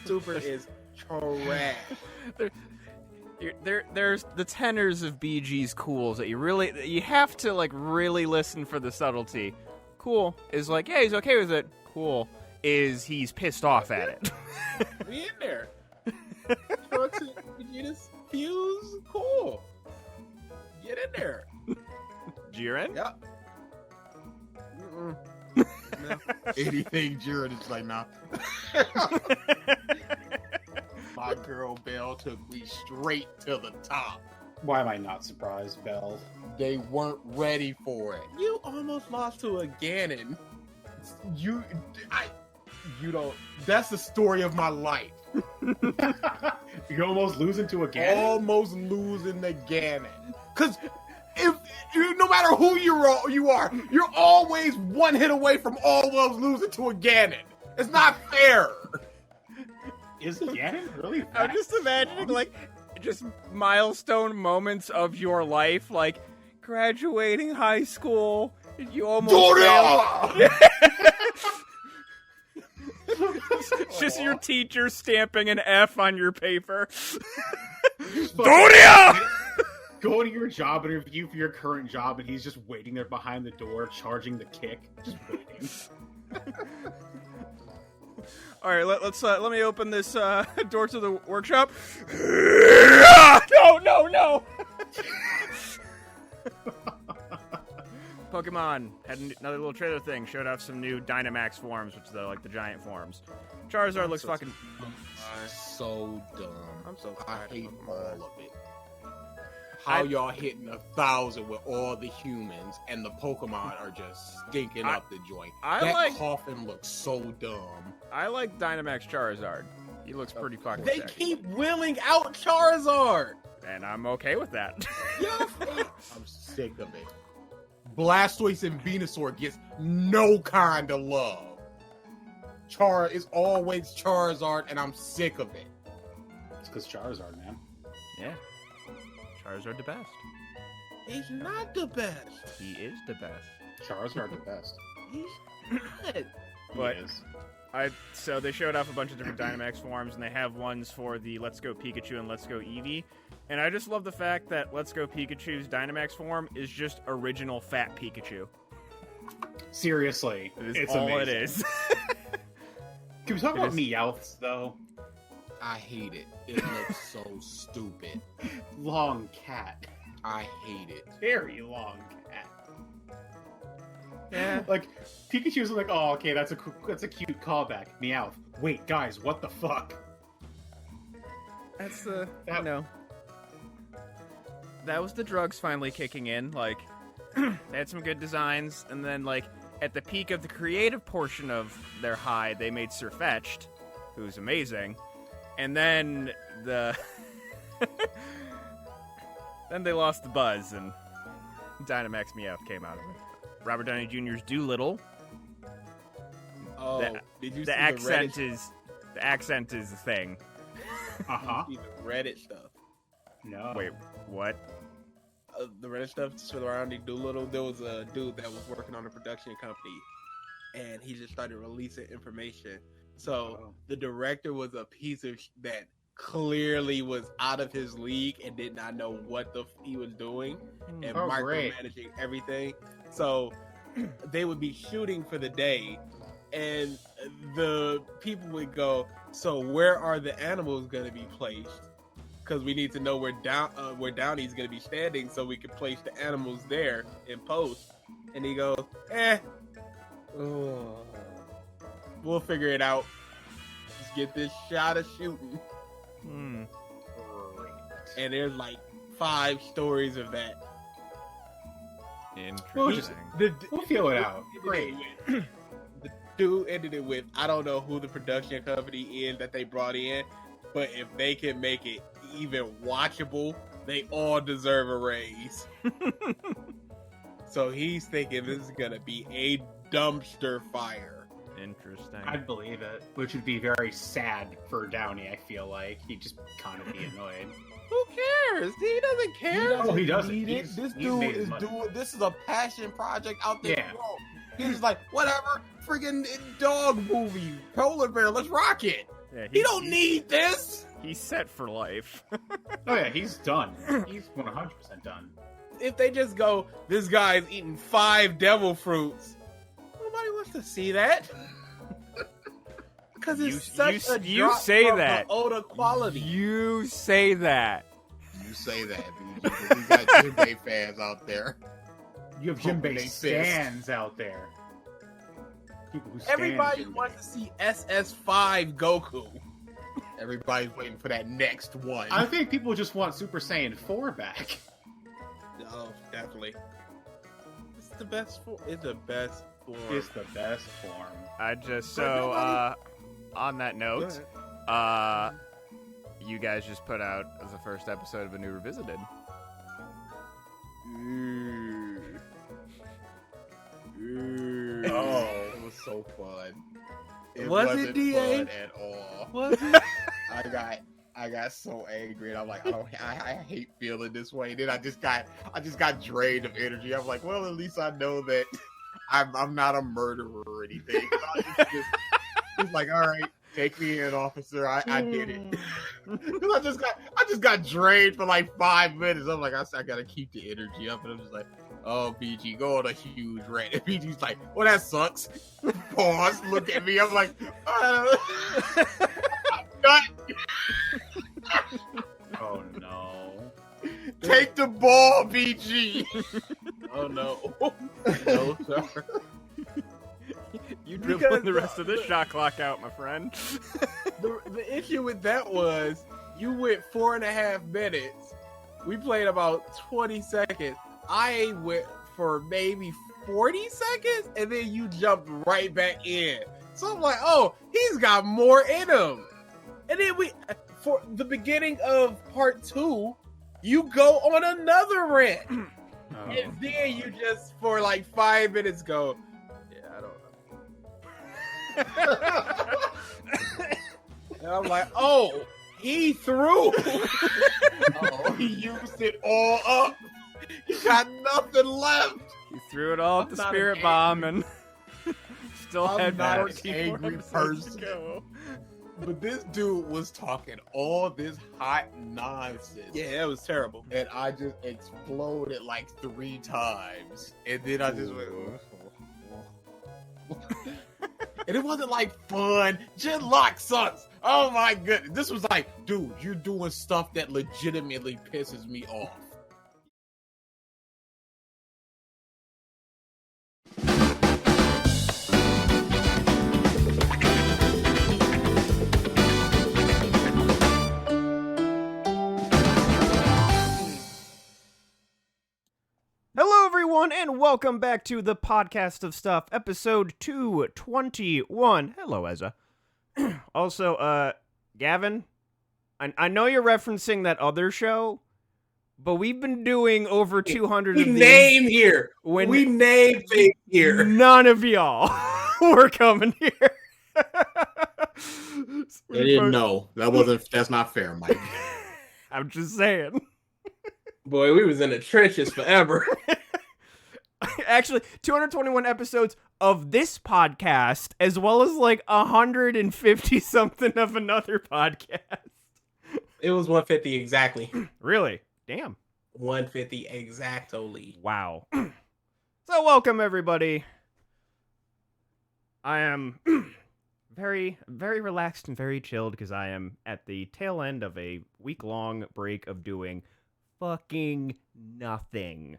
Super is trash. There's the tenors of BG's cools that you have to like really listen for the subtlety. Cool is like, yeah, he's okay with it. Cool is he's pissed off at it. We in there. Trunks and Vegeta's fuse. Cool. Get in there. Jiren? Yep. No. Anything Jiren is like, nah. My girl Belle took me straight to the top. Why am I not surprised, Belle? They weren't ready for it. You almost lost to a Ganon. You don't. That's the story of my life. You're almost losing to a Ganon? Almost losing the Ganon. Because if no matter who you are, you're always one hit away from almost losing to a Ganon. It's not fair. Is Ganon really that I'm just imagining, like, just milestone moments of your life, like graduating high school. You almost failed. It's just your teacher stamping an F on your paper. Doria! Go to your job interview for your current job, and he's just waiting there behind the door, charging the kick, just waiting. All right, let me open this door to the workshop. No! Pokemon had another little trailer thing. Showed off some new Dynamax forms, which are like the giant forms. Charizard looks fucking So dumb. I'm so I tired hate of all Pokemon. of it. How y'all hitting 1,000 with all the humans and the Pokemon are just stinking up the joint. That coffin looks so dumb. I like Dynamax Charizard. He looks pretty fucking They sick. keep willing out Charizard. And I'm okay with that. I'm sick of it. Blastoise and Venusaur gets no kind of love. Char is always Charizard, and I'm sick of it. It's because Charizard, man. Yeah. Charizard the best. He's not the best. He is the best. Charizard the best. He's not. But He is. So they showed off a bunch of different Dynamax forms, and they have ones for the Let's Go Pikachu and Let's Go Eevee. And I just love the fact that Let's Go Pikachu's Dynamax form is just original fat Pikachu. Seriously, It is it's all amazing. it is. Can we talk about Meowths, though? I hate it. It looks so stupid. Long cat. I hate it. Very long cat. Yeah. Like, Pikachu's like, oh, okay, that's a cute callback. Meowth. Wait, guys, what the fuck? That's the, you know. That was the drugs finally kicking in. Like, they had some good designs, and then, like, at the peak of the creative portion of their high, they made Sirfetch'd, who's amazing. And then then they lost the buzz, and Dynamax Meowth came out of it. Robert Downey Jr.'s Doolittle. Oh, did you The see accent the is the thing. Uh-huh. Reddit, the Reddit stuff? No. Wait, what? The Reddit stuff surrounding Doolittle. There was a dude that was working on a production company, and he just started releasing information. So the director was a piece of that clearly was out of his league and did not know what he was doing and micromanaging everything. So they would be shooting for the day, and the people would go, "So where are the animals going to be placed? Because we need to know where Downey's going to be standing, so we can place the animals there in post." And he goes, we'll figure it out. Just get this shot of shooting." And there's like 5 stories of that. Interesting. We'll feel it out. Great. The dude ended it with, "I don't know who the production company is that they brought in, but if they can make it even watchable, they all deserve a raise." So he's thinking this is gonna be a dumpster fire. Interesting. I'd believe it. Which would be very sad for Downey, I feel like. He'd just kind of be annoyed. Who cares? He doesn't care. He doesn't. This He's dude made his is money. doing. This is a passion project out there. Yeah. He's just like, whatever, friggin' dog movie, polar bear, let's rock it. Yeah, He don't need this. He's set for life. Oh yeah, he's done. He's 100% done. If they just go, this guy's eating 5 devil fruits, nobody wants to see that. Because it's such a you drop say from that. the Oda quality. You say that. You say that, BG, but we got Jinbei fans out there. You have Pumping Jinbei they fist. stands out there. People who stand Everybody Jinbei. wants to see SS5 Goku. Everybody's waiting for that next one. I think people just want Super Saiyan 4 back. Oh, definitely. It's the best form. It's the best form. It's the best form. I just But nobody- on that Go note, ahead. you guys just put out the first episode of A New Revisited. Oh, it was so fun. It Was it, wasn't DA? fun at all. Was it? I got so angry, and I'm like, I hate feeling this way. Then I just got drained of energy. I'm like, well, at least I know that I'm not a murderer or anything. It's like, all right, take me in, officer. I did it. Because I just got drained for like 5 minutes. I'm like, I gotta keep the energy up, and I'm just like, oh, BG, go on a huge rant. And BG's like, well, that sucks. Pause, look at me. I'm like, I'm done. Oh no. Take the ball, BG. Oh no. No, sir. You Because dribbling the rest of this shot clock out, my friend. The issue with that was you went 4.5 minutes. We played about 20 seconds. I went for maybe 40 seconds, and then you jumped right back in. So I'm like, oh, he's got more in him. And then for the beginning of part 2, you go on another rant. Oh. And then you just, for like 5 minutes, go, yeah, I don't know. And I'm like, oh, he threw. Oh, he used it all up. He got nothing left. He threw it all at I'm the not spirit an bomb and still I'm had not an 14 more angry episodes to person. go. But this dude was talking all this hot nonsense. Yeah, it was terrible. And I just exploded like 3 times. And then I just went. And it wasn't like fun. Genlock sucks. Oh my goodness. This was like, dude, you're doing stuff that legitimately pisses me off. Hello, everyone, and welcome back to the Podcast of Stuff, episode 221. Hello, Ezza. Also, Gavin, I know you're referencing that other show, but we've been doing over 200 We of these. name here. when We name things here. none of y'all were coming here. They didn't know. That's not fair, Mike. I'm just saying. Boy, we was in the trenches forever. Actually, 221 episodes of this podcast, as well as like 150 something of another podcast. It was 150 exactly. Really? Damn. 150 exactly. Wow. So welcome, everybody. I am very, very relaxed and very chilled because I am at the tail end of a week-long break of doing fucking nothing.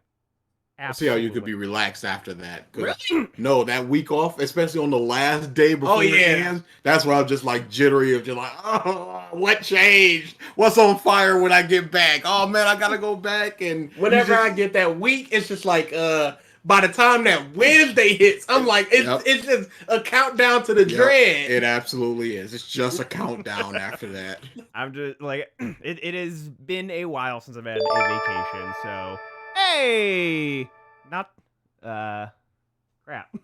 I see how you could Absolutely. be relaxed after that. 'Cause no, that week off, especially on the last day before it yeah. ends, that's where I'm just like jittery of just like, oh, what changed? What's on fire when I get back? Oh man, I gotta go back and Whenever you I just- get that week, it's just like by the time that Wednesday hits, I'm like, it's just a countdown to the Yep, dread. it absolutely is. It's just a countdown after that. I'm just like, it has been a while since I've had a vacation, so hey, not crap.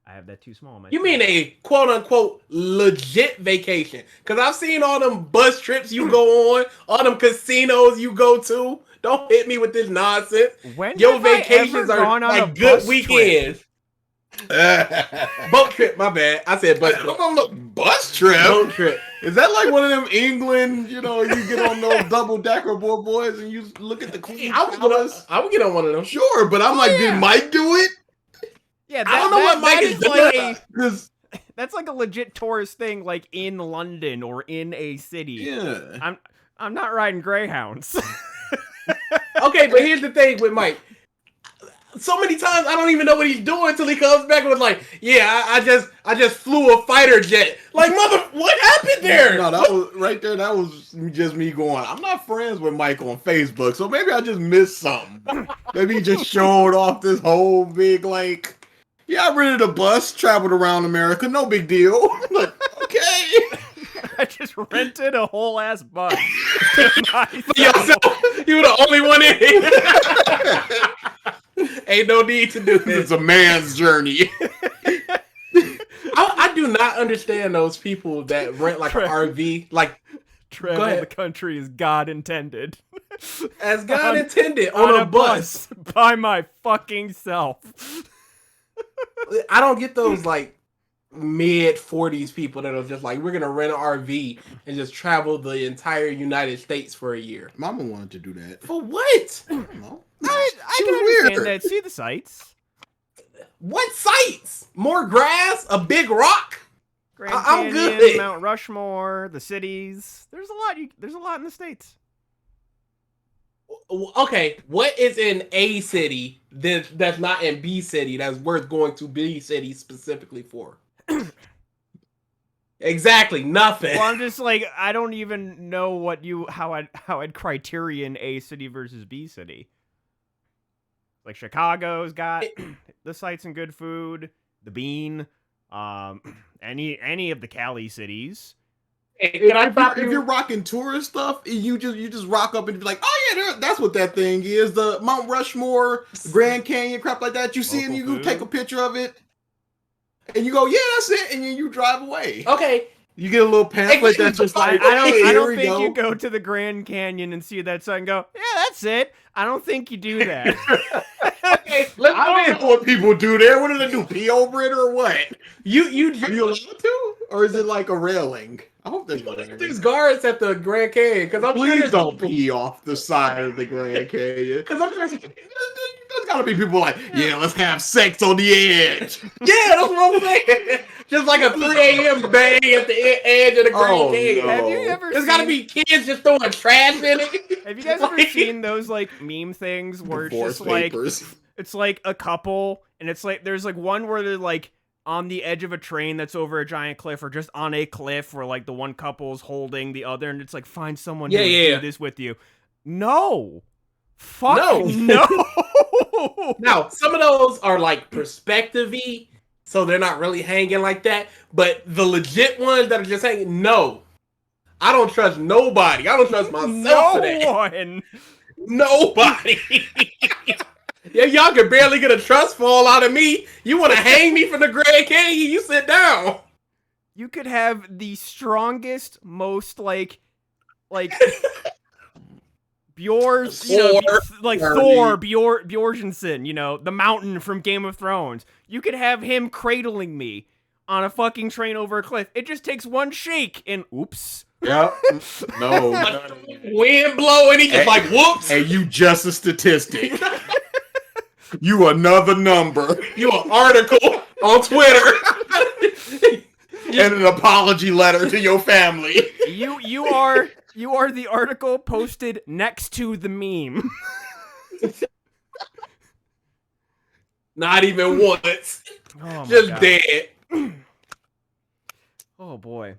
I have that too small. On my You mean a quote unquote legit vacation? Because I've seen all them bus trips you go on, all them casinos you go to. Don't hit me with this nonsense. when Your have I vacations ever are gone on a like good bus weekends. Boat trip, my bad. I said bus trip. Bus trip. Boat trip. Is that like one of them England? You know, you get on those double decker boys, and you look at the Queen. I would get on one of them. Sure, but I'm like, did Mike do it? Yeah, I don't know what Mike is doing. Because that's like a legit tourist thing, like in London or in a city. yeah, I'm not riding Greyhounds. Okay, but here's the thing with Mike. So many times I don't even know what he's doing until he comes back with like, yeah, I just flew a fighter jet. Like, what happened there? no, that was right there. That was just me going. I'm not friends with Mike on Facebook, so maybe I just missed something. Maybe he just showed off this whole big like, yeah, I rented a bus, traveled around America, no big deal. Like, okay. I just rented a whole ass bus. You were the only one in here. Ain't no need to do It's this. a man's journey. I do not understand those people that rent like an RV, like Travel ahead. the country as God intended. as God On- intended on a bus. by my fucking self. I don't get those like mid-40s people that are just like, we're gonna rent an RV and just travel the entire United States for a year. Mama wanted to do that. For what? I don't know. I She can was understand weird. that. See the sights. What sights? More grass? A big rock? Grand I'm Canyon, good. Mount Rushmore, the cities. There's a lot. There's a lot in the States. Okay, what is in A city that's not in B city that's worth going to B city specifically for? Exactly, nothing. Well, I'm just like, I don't even know how I'd criterion A city versus B city. Like Chicago's got the sights and good food, the Bean, any of the Cali cities. Can I stop If you? you're rocking tourist stuff, you just rock up and be like, oh yeah, that's what that thing is. The Mount Rushmore, Grand Canyon, crap like that. You see it and you Local go take a food. picture of it. And you go, yeah, that's it. And then you drive away. Okay, You get a little pamphlet that's just I like, don't, hey, I here don't we think go. you go to the Grand Canyon and see that sign and go, yeah, that's it. I don't think you do that. okay, let's I don't know what people do there. What do they do? Pee over it or what? you Are you allowed to? Or is it like a railing? I hope there's a railing. There's guards at the Grand Canyon because I'm sure Please there's don't pee off the side of the Grand Canyon. Because I'm sure There's gotta be people like, yeah, let's have sex on the edge. yeah, that's what I'm saying. Just like a 3 a.m. bang at the edge of the Grand Oh, Canyon. no. Have you ever There's got to seen- be kids just throwing trash in it. Have you guys ever seen those like meme things where it's Divorce just like papers. it's like a couple and it's like there's like one where they're like on the edge of a train that's over a giant cliff or just on a cliff where like the one couple is holding the other and it's like find someone Yeah, who would yeah. do this with you. No. Fuck No. no. Now, some of those are like perspective-y, so they're not really hanging like that. But the legit ones that are just hanging, no. I don't trust nobody. I don't trust myself No for that. one. Nobody. Yeah, y'all can barely get a trust fall out of me. You want to hang me from the Grand Canyon? You sit down. You could have the strongest, most like Bjor's, you know, Thor. like Harry. Thor, Bjorgensen, you know, the mountain from Game of Thrones. You could have him cradling me on a fucking train over a cliff. It just takes one shake and oops. Yep. No. Wind blowing, he just Hey. like, whoops. Hey, you just a statistic. You another number. You an article on Twitter. And an apology letter to your family. You are the article posted next to the meme. Not even once. Oh my Just God. dead. Oh boy.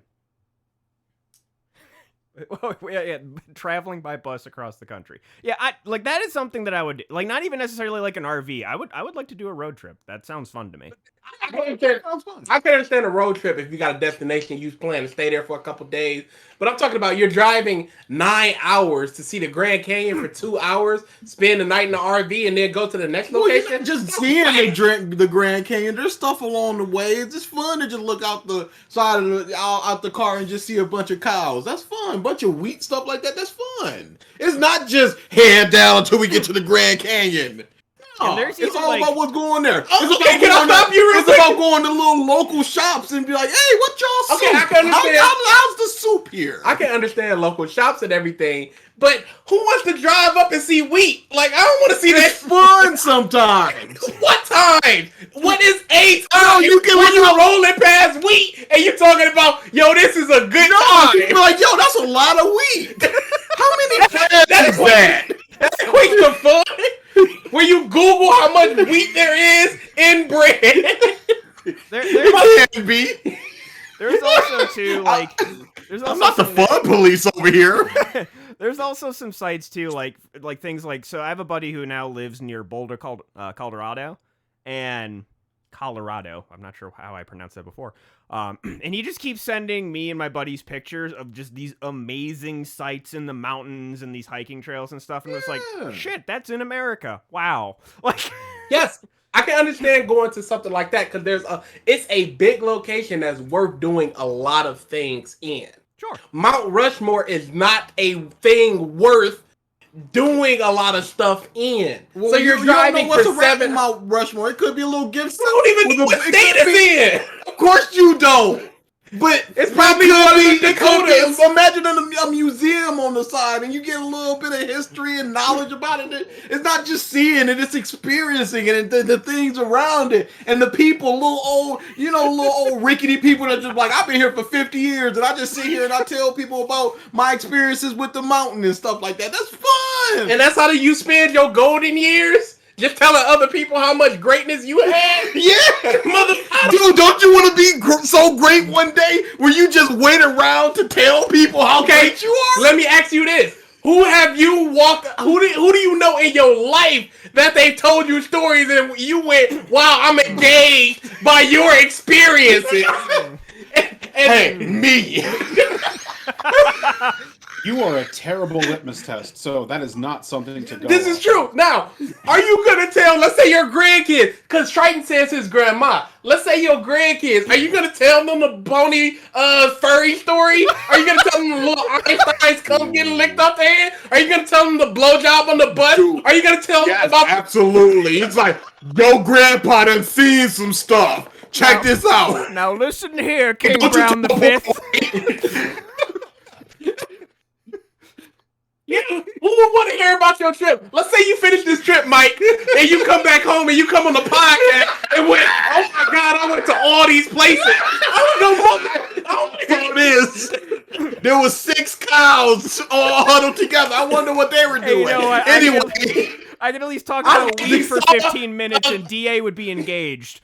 Yeah, traveling by bus across the country. Yeah, that is something that I would like. Not even necessarily like an RV. I would like to do a road trip. That sounds fun to me. I can understand a road trip if you got a destination you plan to stay there for a couple days. But I'm talking about you're driving 9 hours to see the Grand Canyon for 2 hours, spend the night in the RV, and then go to the next Well, you're location. not just seeing the Grand Canyon. There's stuff along the way. It's just fun to just look out the side of out the car and just see a bunch of cows. That's fun. A bunch of wheat stuff like that. That's fun. It's not just head down until we get to the Grand Canyon. And there's It's even, all like- about what's going there. Oh, It's okay, about can I going to- stop you real It's quick? about going to little local shops and be like, hey, what y'all Okay, soup? I can understand. How's the soup here? I can understand local shops and everything, but who wants to drive up and see wheat? Like, I don't want to see It's that. fun sometimes. What time? What is a time? you can- when you're rolling past wheat and you're talking about, yo, this is a good No, you be time. like, yo, that's a lot of wheat. How many pads is that? That equates to fun. When you Google how much wheat there is in bread. It can be. There's also too like there's also I'm not the some- fun police over here. There's also some sites too, like things like, so I have a buddy who now lives near Boulder, Colorado, and Colorado. I'm not sure how I pronounced that before. And he just keeps sending me and my buddies pictures of just these amazing sights in the mountains and these hiking trails and stuff. And it's like, Yeah. shit, that's in America. Wow. Like, Yes, I can understand going to something like that because it's a big location that's worth doing a lot of things in. sure. Mount Rushmore is not a thing worth doing a lot of stuff in. Well, so you're you don't driving know what's for around 7 Mount Rushmore. It could be a little gift. I don't even know what state it's in. Of course you don't. But It's probably one of the Dakotas. Imagine a museum on the side, and you get a little bit of history and knowledge about it. It's not just seeing it; it's experiencing it, and the things around it, and the people, little old rickety people that just like, I've been here for 50 years, and I just sit here and I tell people about my experiences with the mountain and stuff like that. That's fun. And that's how you spend your golden years? Just telling other people how much greatness you had? Yeah, Mother, dude, don't you want to be so great one day where you just wait around to tell people how great you are? let me ask you this. Who have you walked, who do you know in your life that they told you stories and you went, wow, I'm engaged by your experiences? Hey, me. You are a terrible litmus test, so that is not something to go This on. is true. Now, are you gonna tell, let's say your grandkids, because Triton says his grandma, let's say your grandkids, are you gonna tell them the bony furry story? Are you gonna tell them the little Einstein's come getting licked off the hand? Are you gonna tell them the blowjob on the butt? Dude, Are you gonna tell them Yes, about absolutely. It's like, yo, grandpa done seen some stuff. Check this out. Now listen here, King Don't you Brown the tell- Fifth. Yeah, who would want to hear about your trip? Let's say you finish this trip, Mike, and you come back home and you come on the podcast and went, oh my God, I went to all these places. I don't know what Here it is. There was 6 cows all huddled together. I wonder what they were Hey, you doing. know what? Anyway, I could at least talk I about think weed for so. 15 minutes and DA would be engaged.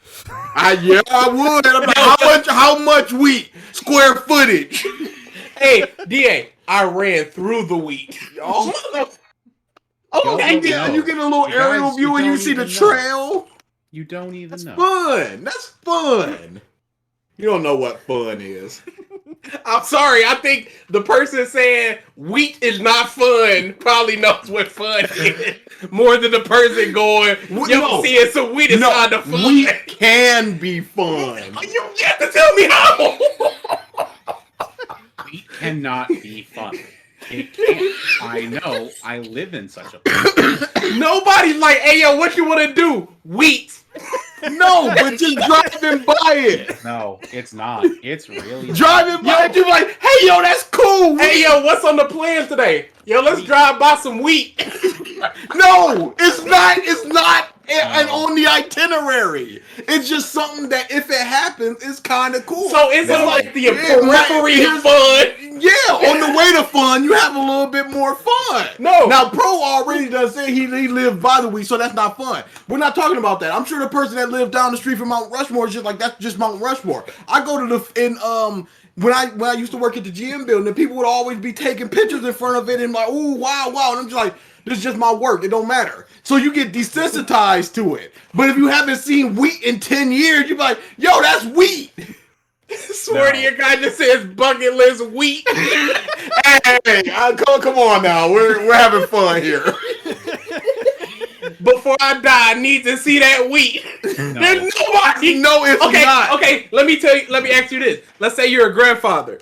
yeah, I would. I'm like, how much wheat? Square footage. Hey, DA, I ran through the wheat. Oh, Don't you get a little You aerial guys, view you and you don't see the even know. trail. You don't even That's know. fun. That's fun. You don't know what fun is. I'm sorry, I think the person saying wheat is not fun probably knows what fun is more than the person going, yo, No. seeing some wheat is kind of fun. Wheat can be fun. You have to tell me how. Wheat cannot be fun. It can't. I know. I live in such a place. Nobody's like, hey, yo, what you want to do? Wheat. No, but just driving by it. No, it's not. It's really Driving by it, you're like, hey, yo, that's cool. Hey, yo, what's on the plans today? Yo, let's drive by some wheat. No, it's not. It's not and on the itinerary. It's just something that if it happens, it's kind of cool. So it's No. like the Yeah, periphery right. of fun. Yeah, on the way to fun, you have a little bit more fun. No. Now, Pro already does say he lived by the week, so that's not fun. We're not talking about that. I'm sure the person that lived down the street from Mount Rushmore is just like, that's just Mount Rushmore. I go to when I used to work at the GM building, people would always be taking pictures in front of it and like, ooh, wow, wow. And I'm just like, this is just my work. It don't matter. So you get desensitized to it. But if you haven't seen wheat in 10 years, you're like, yo, that's wheat. Swear to your God, just says bucket list wheat. Hey, come on now. We're having fun here. Before I die, I need to see that wheat. No. There's nobody. No, it's not. Okay, let me ask you this. Let's say you're a grandfather.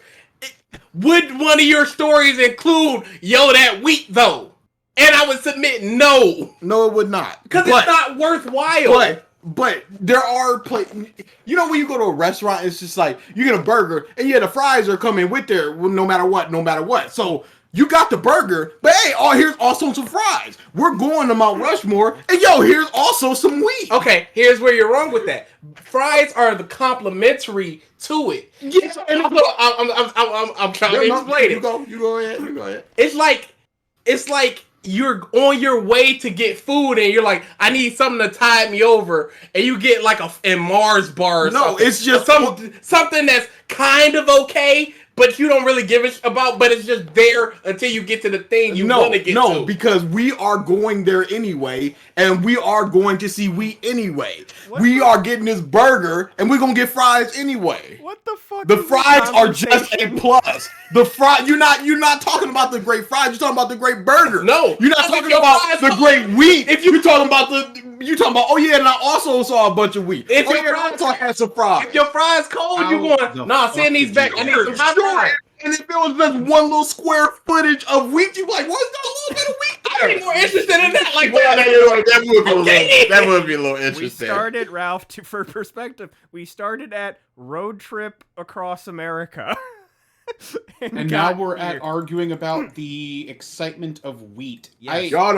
Would one of your stories include, yo, that wheat though? And I would submit no, No, it would not. because But- it's not worthwhile. But there are you know, when you go to a restaurant, it's just like you get a burger and the fries are coming with there no matter what. So you got the burger, but hey, here's also some fries. We're going to Mount Rushmore, and here's also some wheat. Okay, here's where you're wrong with that. Fries are the complementary to it. Yes, and I'm trying to explain it. You go ahead. It's like you're on your way to get food and you're like, I need something to tide me over, and you get like a Mars bar. Or No, something. it's just something that's kind of okay, but you don't really give a shit about. But it's just there until you get to the thing you want to get to. No, because we are going there anyway, and we are going to see wheat anyway. We are getting this burger, and we're gonna get fries anyway. What the fuck? The is this fries are just a conversation? plus. The fry, you're not talking about the great fries. You're talking about the great burger. No, you're not if talking your about fries the are- great wheat. if You're talking about oh yeah, and I also saw a bunch of wheat. If Oh your yeah, I fries- also had some fries. If your fries cold, you How going, the nah, fuck send these did back. you I need order? some hot fries. And if it was just one little square footage of wheat, you'd be like, what's that little bit of wheat? I'd be more interested in that. Like, that would be a little We interesting. started, Ralph, for perspective, we started at road trip across America. And now got we're here. at arguing about the excitement of wheat. Yes. Y'all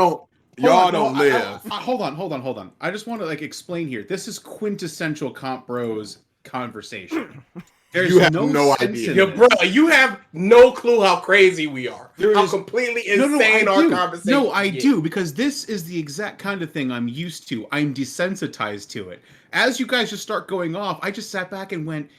don't live. Hold on. I just want to explain here. This is quintessential Comp Bros conversation. There's You have no sense idea. in yo, this. bro, you have no clue how crazy we are. How is- completely No, insane I our do. conversation. No, I is. do, because this is the exact kind of thing I'm used to. I'm desensitized to it. As you guys just start going off, I just sat back and went,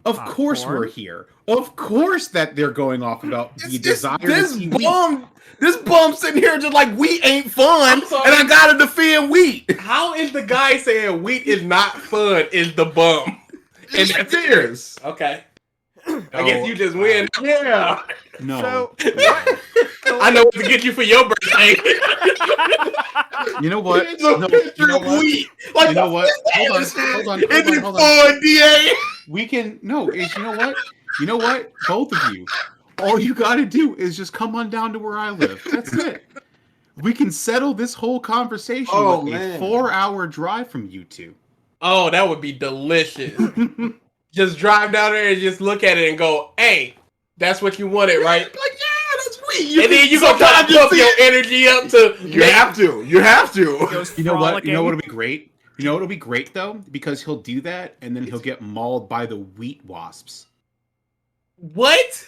of course Popcorn? we're here. Of course that they're going off about the desire to This see wheat. bum sitting here just like wheat ain't fun, I'm sorry. and I gotta defend wheat. How is the guy saying wheat is not fun? Is the bum? And It's theirs. Okay. I guess you just win. Yeah. No. So, I know what to get you for your birthday. You know what? It's a No, picture you know of what? wheat. Like, You know what? Hold on, is it hold on. fun, DA? We can you know what? You know what? Both of you. All you gotta do is just come on down to where I live. That's it. We can settle this whole conversation Oh, with man. a 4-hour drive from you two. Oh, that would be delicious. Just drive down there and just look at it and go, hey, that's what you wanted, right? Like, yeah, that's wheat. And then you gonna try to pump your energy up to You have to. You have to. goes You know what? You know frolicking. what'll be great? You know what'll be great though? Because he'll do that and then he'll get mauled by the wheat wasps. what?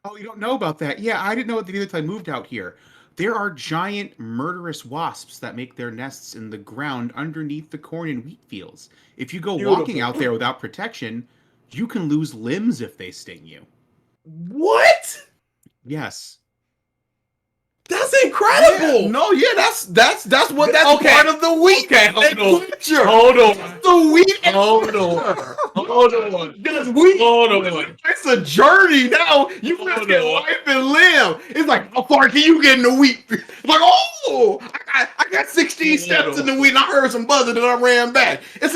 Oh, you don't know about that? Yeah, I didn't know it either until I moved out here. There are giant murderous wasps that make their nests in the ground underneath the corn and wheat fields. If you go walking out there without protection, you can lose limbs if they sting you. What? Yes. That's incredible. That's that's Okay. part of the wheat. Okay, hold on. adventure. Hold on. The wheat. Hold on. Hold on. That's wheat. Hold on. It's a journey now. You just Hold get on. life and limb. It's like, how far can you get in the wheat? It's like, oh, I got 16 steps in the wheat, and I heard some buzzing, and I ran back. It's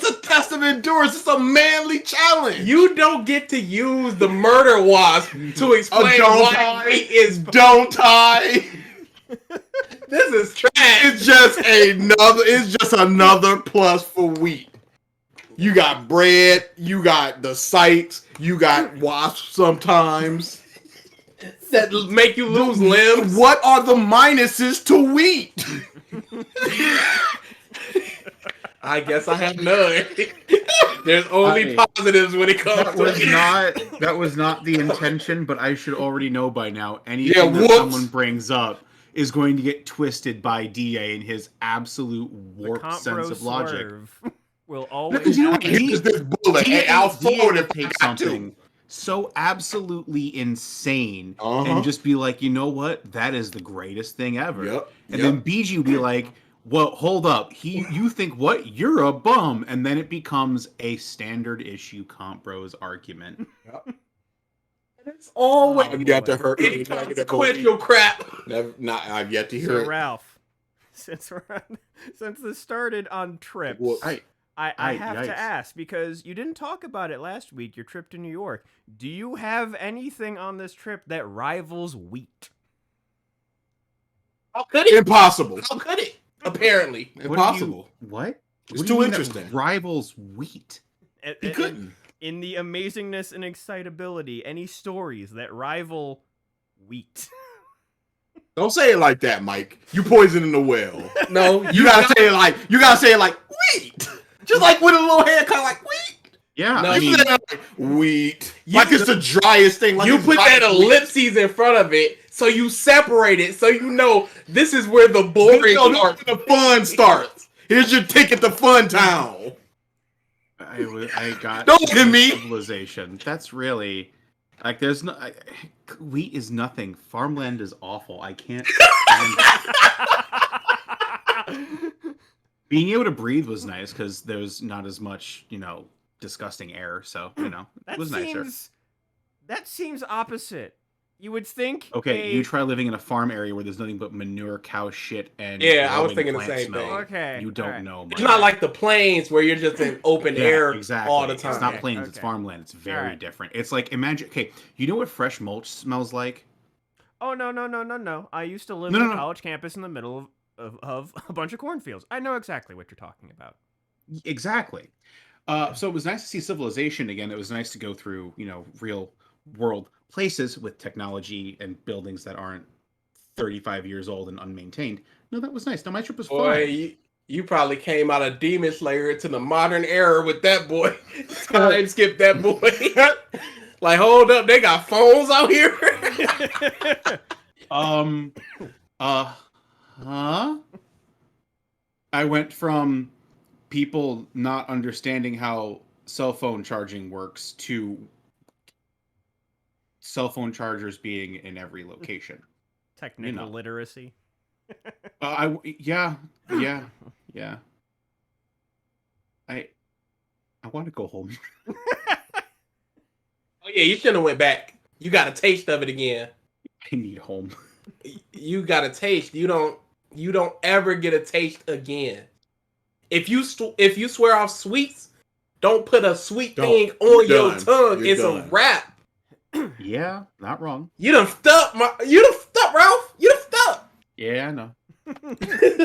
a test of endurance. It's a manly challenge. You don't get to use the murder wasp to explain don't why tie. wheat is. Don't tie. This is trash. It's just another plus for wheat. You got bread, you got the sights, you got wasps sometimes. That make you lose limbs. What are the minuses to wheat? I guess I have none. There's only positives when it comes to it. That was not the intention, but I should already know by now. Yeah, Anything that whoops. someone brings up is going to get twisted by DA and his absolute The warped Comp sense Bros of logic. swerve will always. Because you know what? Here's this bullet. DA Hey, I'll forward it take if I have to. something so absolutely insane Uh-huh. and just be like, you know what? That is the greatest thing ever. Yep, And yep. then BG will be like, well, hold up. You think what? You're a bum. And then it becomes a standard issue Comp Bros argument. It's always I've yet to hear any negative inconsequential crap. I've yet to So hear it. Ralph, since this started on trips, Well, I have yikes. to ask because you didn't talk about it last week. Your trip to New York. Do you have anything on this trip that rivals wheat? How could it? Impossible. How could it? Apparently. Impossible. What? It's What do you too mean that interesting. rivals wheat. He couldn't. In the amazingness and excitability, any stories that rival wheat. Don't say it like that, Mike. You poisoning the well. No, You gotta say it like wheat. Just like with a little haircut, like wheat. Yeah, No, I You mean, say it like wheat. You- Like it's the driest thing. Like you it's put dry that as wheat. ellipses in front of it, so you separate it, so you know this is where the boring No, this starts. is where the fun starts. Here's your ticket to Fun Town. I got Don't look at me. civilization. That's really like there's no wheat is nothing. Farmland is awful. I can't. Being able to breathe was nice because there's not as much, disgusting air. So it That was nicer. seems opposite. You would think. Okay, you try living in a farm area where there's nothing but manure, cow shit, and Yeah, I was growing thinking the plant same smell. thing. Okay, You don't alright. know. It's Mike. not like the plains where you're just in open air exactly. all the time. It's not Okay, plains, it's okay. farmland. It's very Alright. different. It's like imagine. Okay, you know what fresh mulch smells like? Oh no! I used to live No, on no, a no. college campus in the middle of a bunch of cornfields. I know exactly what you're talking about. Exactly. So it was nice to see civilization again. It was nice to go through, real world places with technology and buildings that aren't 35 years old and unmaintained. No, that was nice. No, my trip was Boy, fun. you probably came out of Demon Slayer to the modern era with that boy. Time skip that boy. Like, hold up, they got phones out here. Huh? I went from people not understanding how cell phone charging works to cell phone chargers being in every location. Technical literacy. Yeah. I want to go home. Oh yeah, you shouldn't have went back. You got a taste of it again. I need home. You got a taste. You don't ever get a taste again. If you swear off sweets, don't put a sweet Don't. thing on You're your done. tongue. You're It's a done. wrap. Yeah, not wrong. You done stuck, Ralph. You done stuck. Yeah, I know.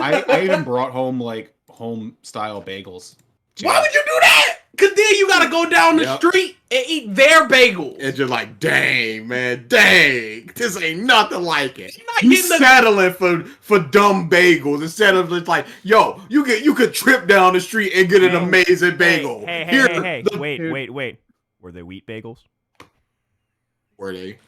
I even brought home like home style bagels. too. Why would you do that? Cause then you gotta go down the Yep. street and eat their bagels. It's just like, dang, man, dang. This ain't nothing like it. not You getting the- settling for dumb bagels instead of just like, yo, you could trip down the street and get an Hey, amazing bagel. Hey, the- wait. Were they wheat bagels? Were they?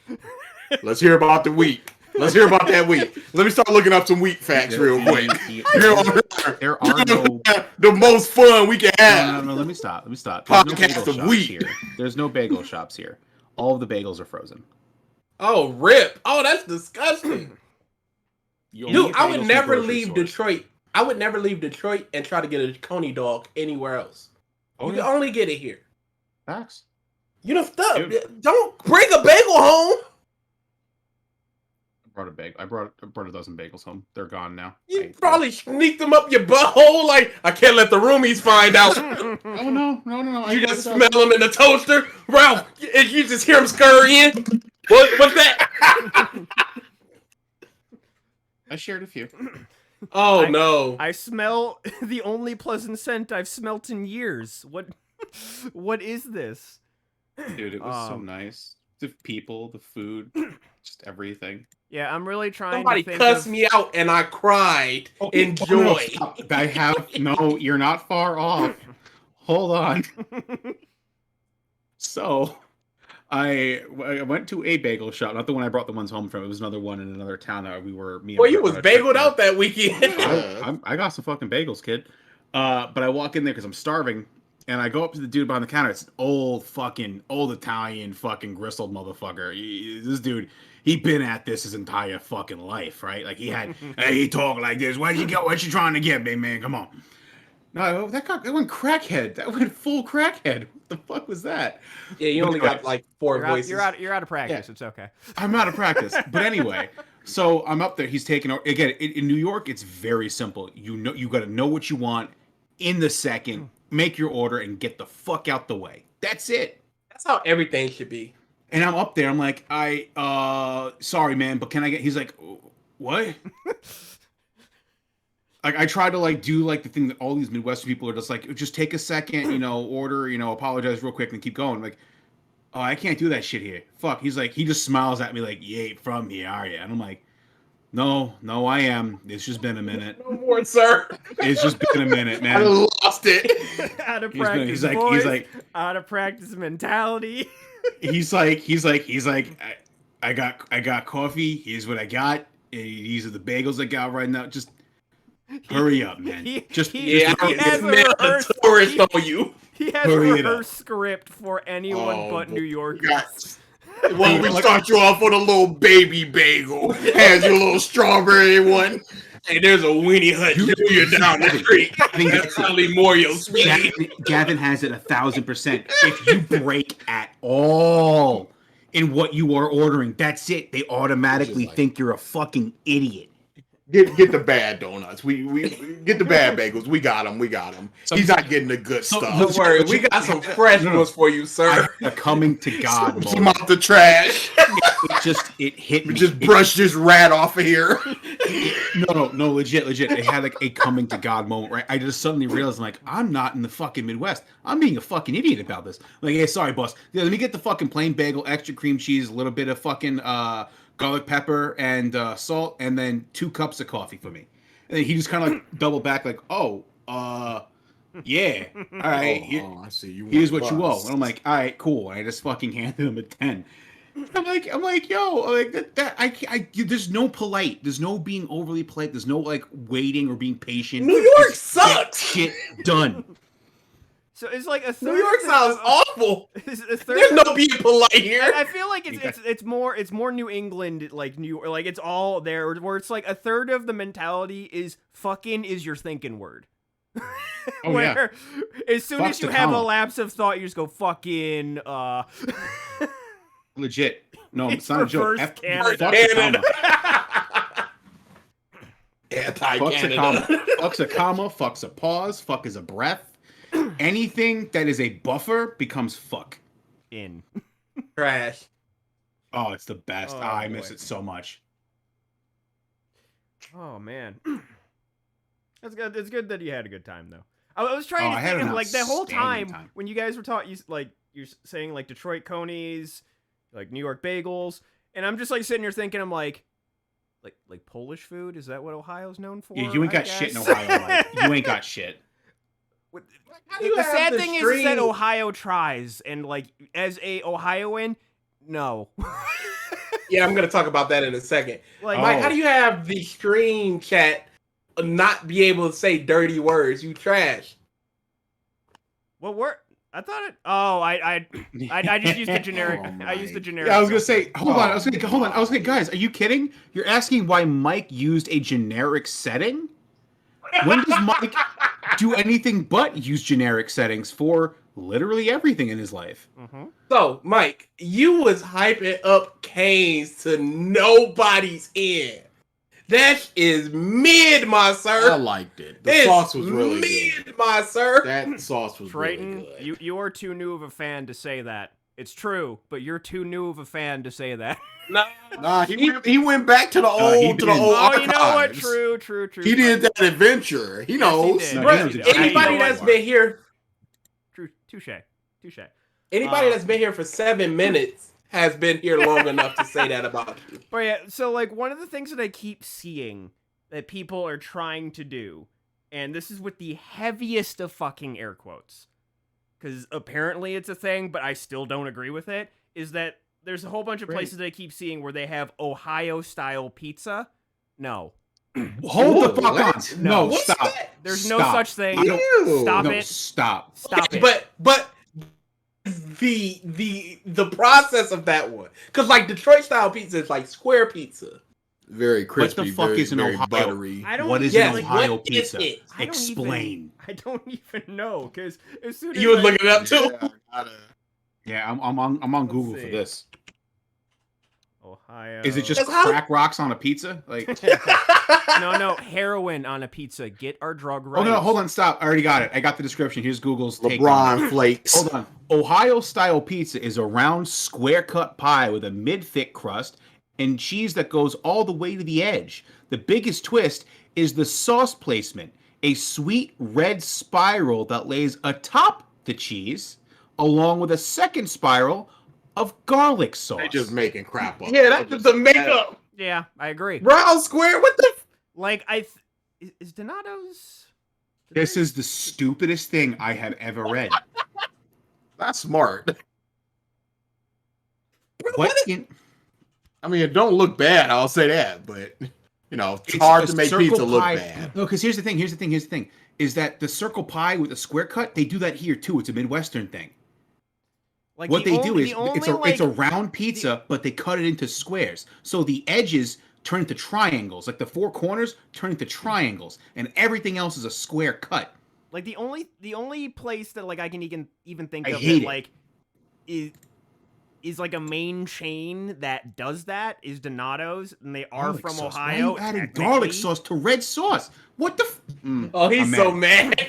Let's hear about the wheat. Let's hear about that wheat. Let me start looking up some wheat facts real quick. There are no. The most fun we can have. No, let me stop. There's no Podcast bagel of shops wheat. here. There's no bagel shops here. All of the bagels are frozen. Oh, rip. Oh, that's disgusting. You only Dude, get I bagels would from never grocery leave stores. Detroit. I would never leave Detroit and try to get a coney dog anywhere else. Oh, You yeah. can only get it here. Facts. You done stuck. Dude. Don't bring a bagel home. I brought a bagel. I brought a dozen bagels home. They're gone now. I You ate them. probably sneaked them up your butthole. Like, I can't let the roomies find out. Oh no! You just smell them in the toaster. Ralph, you just hear them scurrying. What's that? I shared a few. Oh, no. I smell the only pleasant scent I've smelt in years. What is this? Dude, it was so Um, nice. The people, the food, just everything. Yeah, I'm really trying Somebody to think cussed of... me out and I cried in Oh, no, joy. stop. I have no. You're not far off. Hold on. So, I went to a bagel shop, not the one I brought the ones home from. It was another one in another town that we were. Me and Boy, you Brett was were on a trip bageled to. out that weekend. I got some fucking bagels, kid. But I walk in there because I'm starving, and I go up to the dude behind the counter. It's an old Italian fucking gristled motherfucker. This dude, he been at this his entire fucking life, right? Like hey, he talk like this. What you trying to get, big man? Come on. No, that went crackhead. That went full crackhead. What the fuck was that? Yeah, you only got like 4 voices. You're out of practice. Yeah. It's okay. I'm out of practice. But anyway, so I'm up there. He's taking over. Again, in New York, it's very simple. You got to know what you want in the second, make your order, and get the fuck out the way. That's it. That's how everything should be. And I'm up there. I'm like, sorry, man, but can I get? He's like, what? like I try to like do like the thing that all these Midwestern people are just like, just take a second, order, apologize real quick and keep going. Like, oh, I can't do that shit here. Fuck. He's like, he just smiles at me like, you ain't from here, are you? And I'm like, no, I am. It's just been a minute. No more, sir. It's just been a minute, I man. lost it. Out of He's been- practice he's like- voice, he's like- out of practice mentality. He's like, I got coffee. Here's what I got. These are the bagels I got right now. Just hurry up, man. He Just Yeah, he has a man, a rehearsed- tourist on you. He has a Hurry it up. rehearsed script for anyone Oh, but boy. New Yorkers. Yes. Well, we start you off with a little baby bagel. Has your little strawberry one. Hey, there's a Weenie Hut Junior down the street. I think That's probably more your speed. Gavin has it 1,000%. If you break at all in what you are ordering, that's it. They automatically Just like- think you're a fucking idiot. Get the bad donuts. We get the bad bagels. We got them. He's not getting the good So- stuff. Don't worry, we got some fresh ones for you, sir. A coming to God Some moment. out the trash. It hit We me. just brush this rat off of here. No, legit. It had like a coming to God moment, right? I just suddenly realized, like, I'm not in the fucking Midwest. I'm being a fucking idiot about this. Like, hey, sorry, boss. Yeah, let me get the fucking plain bagel, extra cream cheese, a little bit of fucking garlic pepper and salt, and then 2 cups of coffee for me. And then he just kind of like double back, like, yeah, all right. I see you. Here's what you owe. And I'm like, all right, cool. And I just fucking handed him a 10. I'm like, yo, like that. There's no polite. There's no being overly polite. There's no like waiting or being patient. New York Just sucks. get shit done. So it's like a third New York of the- sounds awful. it's a third There's of no being polite here. I feel like it's more New England, like New York, like it's all there where it's like a third of the mentality is fucking is your thinking word. Oh, Where as soon Fuck's as you the have a comma. lapse of thought, you just go fucking Legit. No, It's it's not a joke. reverse Canada. Fuck the Canada. comma. Fuck's a comma. Anti-Canada. Fuck's a comma. Fuck's a pause. Fuck is a breath. Anything that is a buffer becomes fuck. in. Trash. Oh, it's the best. Oh, I miss boy. it so much. Oh man. That's good. It's good that you had a good time though. I was trying Oh, to I had think an of like the whole outstanding time time. when you guys were talking, you're saying like Detroit Conies, like New York bagels, and I'm just like sitting here thinking, I'm like Polish food. Is that what Ohio's known for? Yeah, you ain't I got shit in guess? Ohio. Mike. You ain't got shit. How do you The have sad the thing is that stream- Ohio tries, and like as a Ohioan, no. Yeah, I'm gonna talk about that in a second. Like Mike, Oh. how do you have the stream chat not be able to say dirty words? You trash. what word? I thought it. Oh, I just used the generic. Oh I used the my generic. Yeah, I was gonna say, hold on. Oh, I was gonna, guys, are you kidding? You're asking why Mike used a generic setting? When does Mike do anything but use generic settings for literally everything in his life? Mhm. So, Mike, you was hyping up Canes to nobody's end. That is mid, my I sir. liked it. The It's sauce was really good. mid, my sir. That sauce was Triton, really good. you are too new of a fan to say that. It's true, but you're too new of a fan to say that. Nah, He went back to the old he to the didn't. old Oh, you know what? archives. True. He did that adventure. He knows. Yes, he did. No, Bruh, he knows Bruh, exactly anybody what that's you been here, True. Touche. anybody that's been here for 7 minutes has been here long enough to say that about you. But yeah, so like one of the things that I keep seeing that people are trying to do, and this is with the heaviest of fucking air quotes, because apparently it's a thing, but I still don't agree with it, is that there's a whole bunch of Great. places that I keep seeing where they have Ohio-style pizza. No. Hold the What? fuck on. No, What's stop. that? There's no Stop. such thing. I don't- Ew. Stop no, it. stop. Stop Okay, it. But the process of that one, because like Detroit style pizza is like square pizza. Very crispy. What the fuck very, is an very Ohio? buttery. I don't What is Yes, an like, Ohio what is pizza? it? I don't Explain. I don't even know, because as soon as You was I- looking it up too. Yeah, I gotta- Yeah, I'm on Google Let's for see. this. Ohio. Is it just That's how- crack rocks on a pizza? Like, No, heroin on a pizza. Get our drug right. oh no, hold on, stop. I already got it. I got the description. Here's Google's take on it. LeBron flakes. Hold on. Ohio style pizza is a round, square cut pie with a mid thick crust and cheese that goes all the way to the edge. The biggest twist is the sauce placement, a sweet red spiral that lays atop the cheese, along with a second spiral of garlic sauce. They just making crap up. Yeah, that's just the makeup. Yeah, I agree. Brown square. What the? Like is Donato's? This is the stupidest thing I have ever read. That's smart. What in, I mean, it don't look bad. I'll say that, but you know, it's It's hard a to make circle pizza look pie. bad. No, because here's the thing. Is that the circle pie with a square cut? They do that here too. It's a Midwestern thing. Like What they do is it's a like, round pizza, but they cut it into squares. So the edges turn into triangles. Like the four corners turn into triangles, and everything else is a square cut. like the only place that like I can even think I of hate that it. like is like a main chain that does that is Donato's, and they are Garlic from sauce. Ohio. Why are you adding technically. garlic sauce to red sauce? What the? Oh, he's I'm so mad. mad.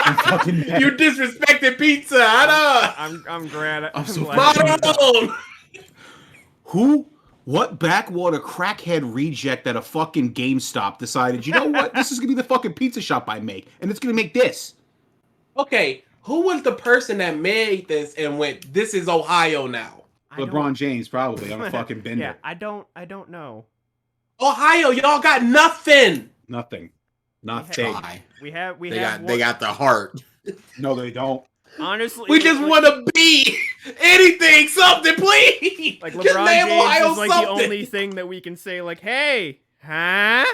I'm fucking mad. You disrespected pizza. I I'm glad. I'm so glad know. you- mad. Model. Who? What backwater crackhead reject at a fucking GameStop decided, you know what? This is gonna be the fucking pizza shop I make, and it's gonna make this. Okay, who was the person that made this and went, "This is Ohio now"? I don't- LeBron James probably on a fucking bender. Yeah, I don't know. Ohio, y'all got nothing. Nothing. Nothing. Why? We have They got the heart. No, they don't. honestly. We just want to be anything, something, please. like Just LeBron name James Ohio is like something. the only thing that we can say like, hey, huh?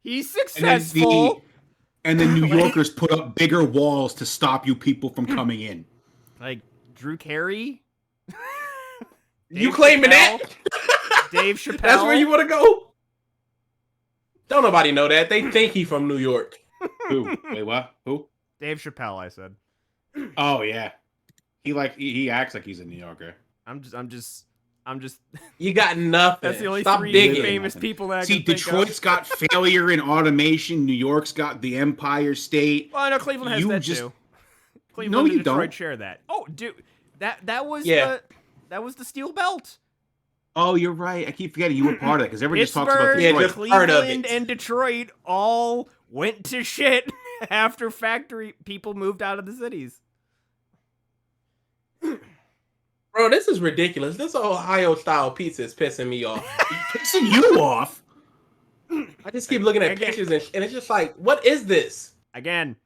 He's And then successful. And then New Yorkers put up bigger walls to stop you people from coming in. Like Drew Carey. You Dave claiming that? Chappelle, Dave Chappelle. That's where you want to go? Don't nobody know that. They think he from New York. Who? Wait, what? Who? Dave Chappelle. I said. Oh yeah. He acts like he's a New Yorker. I'm just. You got nothing. That's the only Stop three digging. famous people that I See, can think Detroit's of. got failure in automation. New York's got the Empire State. Well, I know Cleveland has You that just- too. Cleveland No, and you Detroit don't. share that. Oh, dude, that was Yeah. that was the steel belt. Oh, you're right. I keep forgetting you were part of it because everybody just talks about Pittsburgh, Yeah, Detroit. just part of Cleveland, it. and Detroit all went to shit after factory people moved out of the cities. Bro, this is ridiculous. This Ohio style pizza is pissing me off. Pissing you off. I just keep looking at Again. pictures and it's just like, what is this? Again,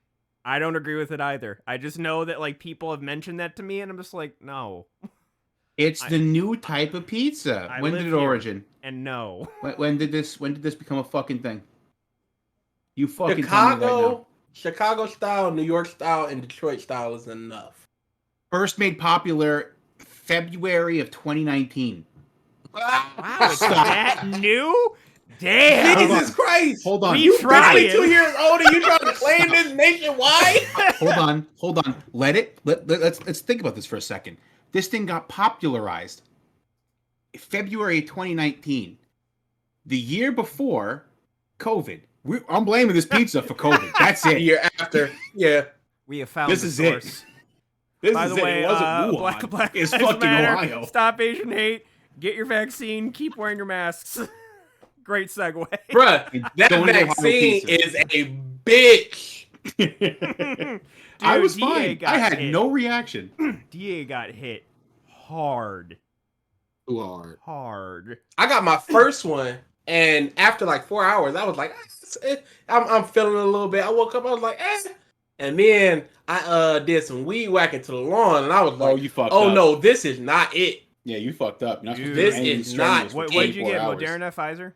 I don't agree with it either. I just know that like people have mentioned that to me, and I'm just like, no, It's the new type of pizza. I When live did it here. origin? and no. When did this become a fucking thing? You fucking tell me right now. Chicago style, New York style, and Detroit style is enough. First made popular February of 2019. Wow, it's Stop. that new? Damn. Jesus Christ! Hold on. We You tried. barely 2 years old and you trying to claim this nationwide? Hold on. Let's think about this for a second. This thing got popularized February 2019. The year before COVID. I'm blaming this pizza for COVID. That's The it. year after, yeah. We have found This the is it. source. This By is the way, it. It wasn't Wuhan. Black It's Lives fucking Matter. Ohio. Stop Asian hate. Get your vaccine. Keep wearing your masks. Great segue. Bruh, that Don't eat Ohio vaccine pizza. is a bitch. I Dude, was DA fine. got I had hit. no reaction. DA got hit hard. Too hard. Hard. I got my first one, and after like 4 hours, I was like, I'm feeling it a little bit. I woke up, I was like, and then I did some weed whacking to the lawn, and I was like, you fucked oh up. no, this is not it. Yeah, you fucked up. You're not supposed to This do anything is strenuous not- for What did you 24 get? hours. Moderna, Pfizer?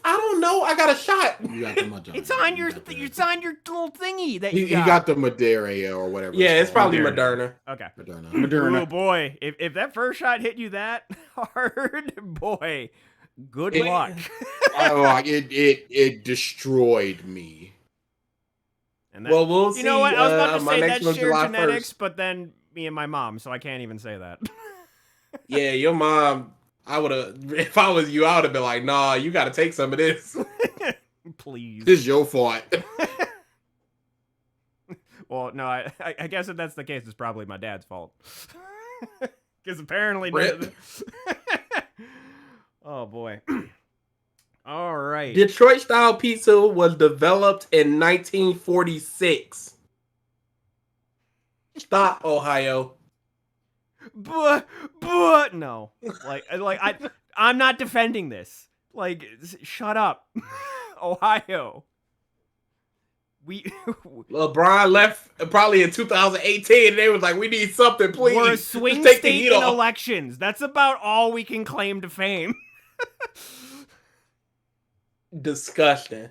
I don't know. I got a shot. You got the Moderna. It's on your You got the- it's on your little thingy that you He got the Madeira or whatever. Yeah, it's called. probably Moderna. Okay. Moderna. Moderna. Oh boy, if that first shot hit you that hard, boy, good It- luck. Oh, it destroyed me. And that, Well, we'll see. you know what? I was about to my say next that's one's shared July genetics, 1st. but then me and my mom, so I can't even say that. Yeah, your mom. I would have, if I was you, I would have been like, nah, you got to take some of this. Please. This is your fault. Well, no, I guess if that's the case, it's probably my dad's fault. Because apparently, Rip. right. Detroit style pizza was developed in 1946. Stop, Ohio. But no. I'm not defending this. Like, shut up. Ohio. LeBron left probably in 2018, and they was like, "We need something, please." We're a swing Just take the state heat in off. elections. That's about all we can claim to fame. Disgusting.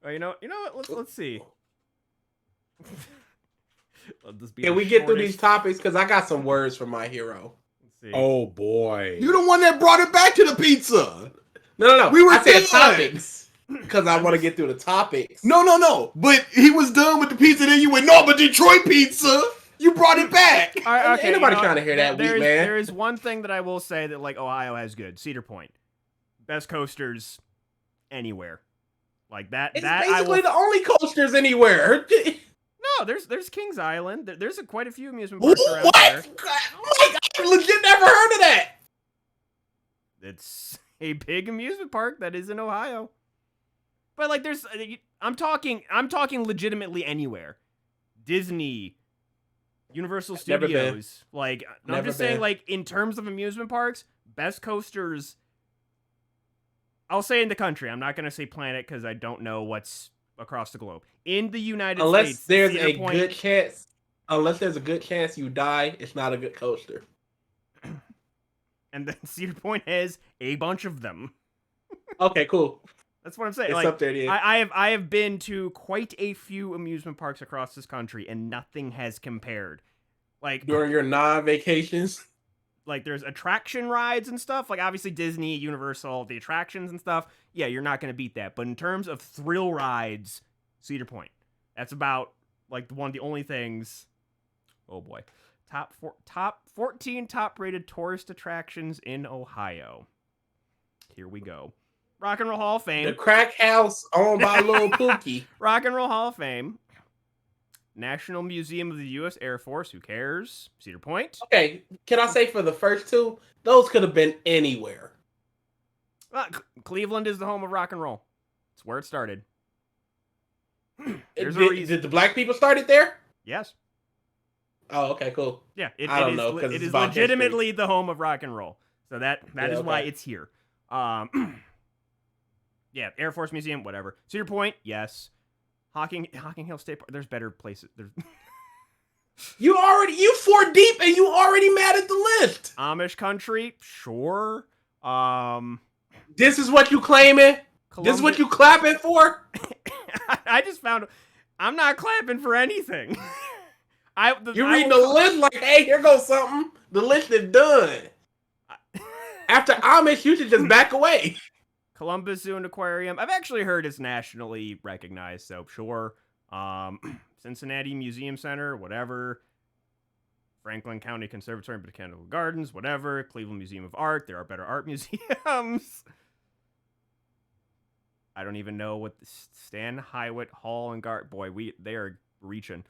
You know what? Let's see. Can we get through these topics? Because I got some words for my hero. Let's see. Oh boy. You the one that brought it back to the pizza. No. We were I said done. topics because I want to get through the topics. No. But he was done with the pizza. Then you went, no, but Detroit pizza. You brought it back. All right, okay, Ain't nobody you know, trying to hear that, weak man. There is one thing that I will say that like Ohio has good. Cedar Point, best coasters anywhere. Like that. It's that basically the only coasters anywhere. No, there's Kings Island. There's quite a few amusement parks around What? there. Mike, I legit never heard of that. It's a big amusement park that is in Ohio. But like there's I'm talking legitimately anywhere. Disney, Universal Never been. Studios. Like I'm Never just saying been. like in terms of amusement parks, best coasters I'll say in the country. I'm not going to say planet cuz I don't know what's across the globe. In the United Unless States, there's Cedar a Point, good chance. Unless there's a good chance you die, it's not a good coaster. and then Cedar Point has a bunch of them. Okay, cool. That's what I'm saying. It's Like, up there. Yeah. I have been to quite a few amusement parks across this country, and nothing has compared. Like During your non-vacations. like there's attraction rides and stuff. Like obviously Disney, Universal, the attractions and stuff. Yeah, you're not gonna beat that. But in terms of thrill rides, Cedar Point. That's about like the only things. Oh boy, top 14 top rated tourist attractions in Ohio. Here we go. Rock and Roll Hall of Fame. The crack house owned by Lil Pookie. Rock and Roll Hall of Fame. National Museum of the U.S. Air Force. Who cares? Cedar Point. Okay, can I say for the first two, those could have been anywhere. Cleveland is the home of rock and roll. It's where it started. There's a Did, reason. did the black people start it there? Yes. Oh, okay, cool. Yeah. I don't know, 'cause It it's is about legitimately the home of rock and roll. So that is why okay. it's here. Yeah. Air Force Museum. Whatever. Cedar Point. Yes. Hocking Hill State Park. There's better places. There's You 4 deep and you already mad at the list. Amish country. Sure. This is what you claiming? This is what you clapping for? I just found I'm not clapping for anything. You reading the list like, hey, here goes something. The list is done. After Amish, you should just back away. Columbus Zoo and Aquarium. I've actually heard it's nationally recognized, so sure. Cincinnati Museum Center, whatever. Franklin County Conservatory and Botanical Gardens, whatever. Cleveland Museum of Art. There are better art museums. I don't even know what the Stan Highway Hall and Gart. Boy, they are reaching.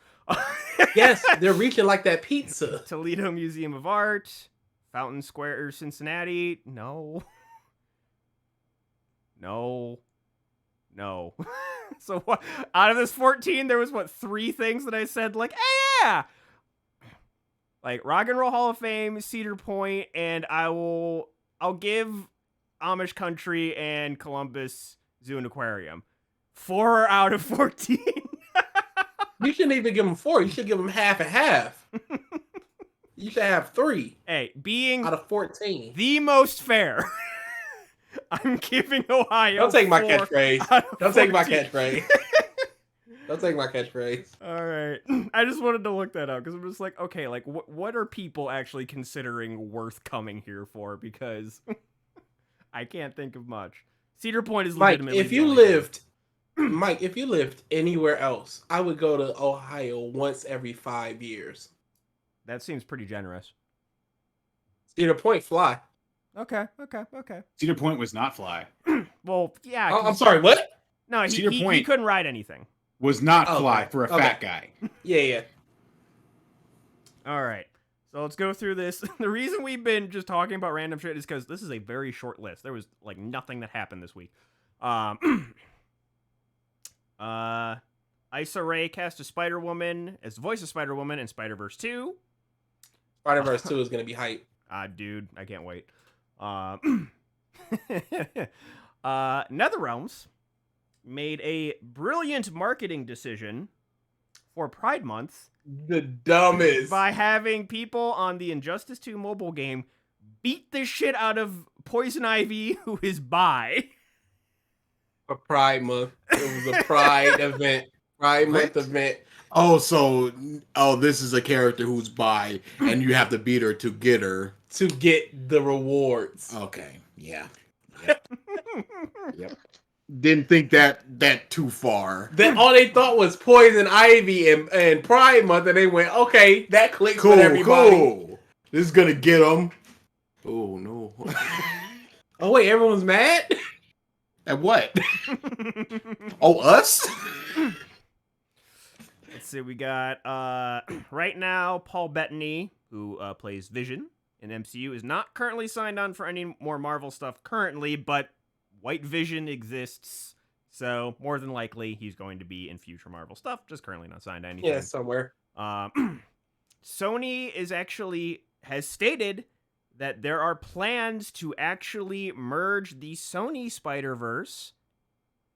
Yes, they're reaching like that pizza. Toledo Museum of Art. Fountain Square, Cincinnati. No. No. So what? Out of this 14, there was 3 things that I said like, hey, yeah. Like Rock and Roll Hall of Fame, Cedar Point, and I'll give Amish Country and Columbus Zoo and Aquarium 4 out of 14. You shouldn't even give them 4. You should give them half and half. You should have 3 Hey, being out of 14. the most fair, I'm giving Ohio. Don't take my 4 catchphrase. out of Don't take my 14. catchphrase. Don't take my catchphrase. All right. I just wanted to look that up because I'm just like, okay, like what are people actually considering worth coming here for? Because I can't think of much. Cedar Point is Mike, legitimately. if you lived, Mike, if you lived anywhere else, I would go to Ohio once every 5 years. That seems pretty generous. Cedar Point, fly. Okay. Cedar Point was not fly. Well, yeah. Oh, I'm sorry, what? No, Cedar he Point- couldn't ride anything. Was not Oh, fly okay. for a Okay. fat guy. Yeah. All right. So let's go through this. The reason we've been just talking about random shit is because this is a very short list. There was like nothing that happened this week. Issa Rae cast as Spider-Woman as the voice of Spider-Woman in Spider-Verse 2. Spider-Verse 2 is gonna be hype. Dude, I can't wait. NetherRealms made a brilliant marketing decision for Pride Month The dumbest. by having people on the Injustice 2 mobile game beat the shit out of Poison Ivy, who is bi. For Pride Month. It was a Pride event. Pride Month event. Oh, so this is a character who's bi, and you have to beat her to get her. To get the rewards. Okay, yeah. Yep. Didn't think that too far. Then all they thought was Poison Ivy and Pride Month, and they went, okay, that clicks Cool, with everybody. cool. This is gonna get them. Oh no. Oh wait, everyone's mad? At what? Oh, us? Let's see, we got right now Paul Bettany, who plays Vision in MCU, is not currently signed on for any more Marvel stuff currently, but White Vision exists, so more than likely he's going to be in future Marvel stuff, just currently not signed to anything. Yeah, somewhere. Sony has stated that there are plans to actually merge the Sony Spider-Verse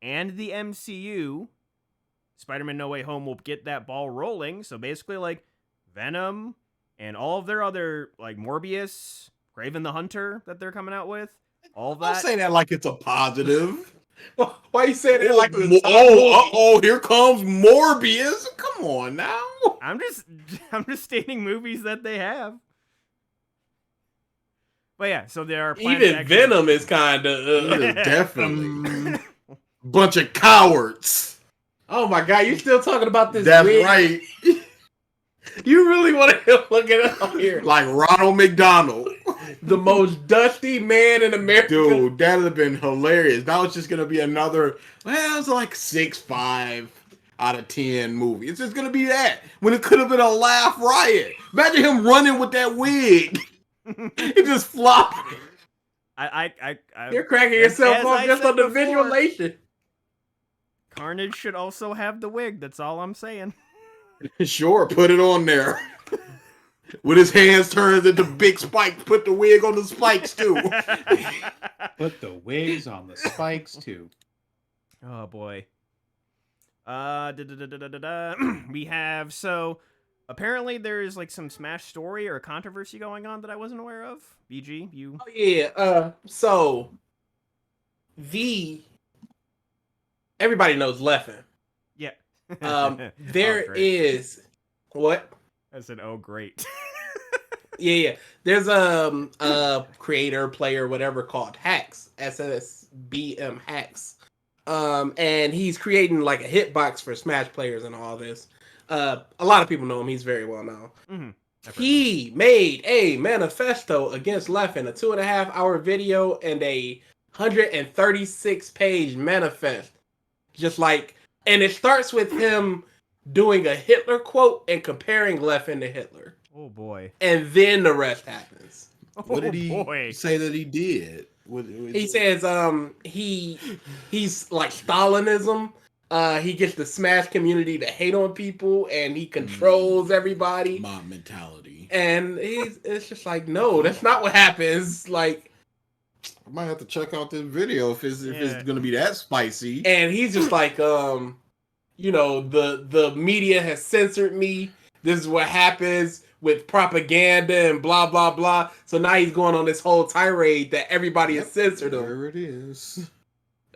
and the MCU. Spider-Man No Way Home will get that ball rolling. So basically, like, Venom and all of their other, like, Morbius, Kraven the Hunter that they're coming out with, all Don't that. say that like it's a positive. Why you saying it like oh, it's here comes Morbius. Come on now. I'm just stating movies that they have. But yeah, so there are plans to even actually- Venom is kind of. Yeah, definitely. Bunch of cowards. Oh my god, you still talking about this? That's wig? right. You really want to look it up here? Like Ronald McDonald. The most dusty man in America. Dude, that would have been hilarious. That was just going to be another, well, it's like 6.5 out of 10 movie. It's just going to be that. When it could have been a laugh riot. Imagine him running with that wig. It just flopped. You're cracking yourself as up I just said on the before, visualization. Carnage should also have the wig. That's all I'm saying. Sure, put it on there. With his hands turned into big spikes, put the wig on the spikes too. Put the wigs on the spikes too. Oh boy. We have, so apparently there is like some Smash story or controversy going on that I wasn't aware of. BG, you. Oh yeah. So everybody knows Leffen. Yeah. There Oh, great. is what? I said, oh great. Yeah. There's a creator, player, whatever called Hacks, SSBM Hacks. And he's creating like a hitbox for Smash players and all this. A lot of people know him. He's very well known. Mm-hmm. He made a manifesto against Leffen, a 2.5-hour video and a 136-page manifest. Just like, and it starts with him doing a Hitler quote and comparing Leffen to Hitler. Oh boy. And then the rest happens. What did he boy. say that he did? He says he's like Stalinism. He gets the Smash community to hate on people and he controls everybody. Mob mentality. And it's just like, no, that's not what happens. Like, I might have to check out this video if it's gonna be that spicy. and he's just like, the media has censored me. This is what happens with propaganda and blah blah blah. So now he's going on this whole tirade that everybody has censored him. There it is.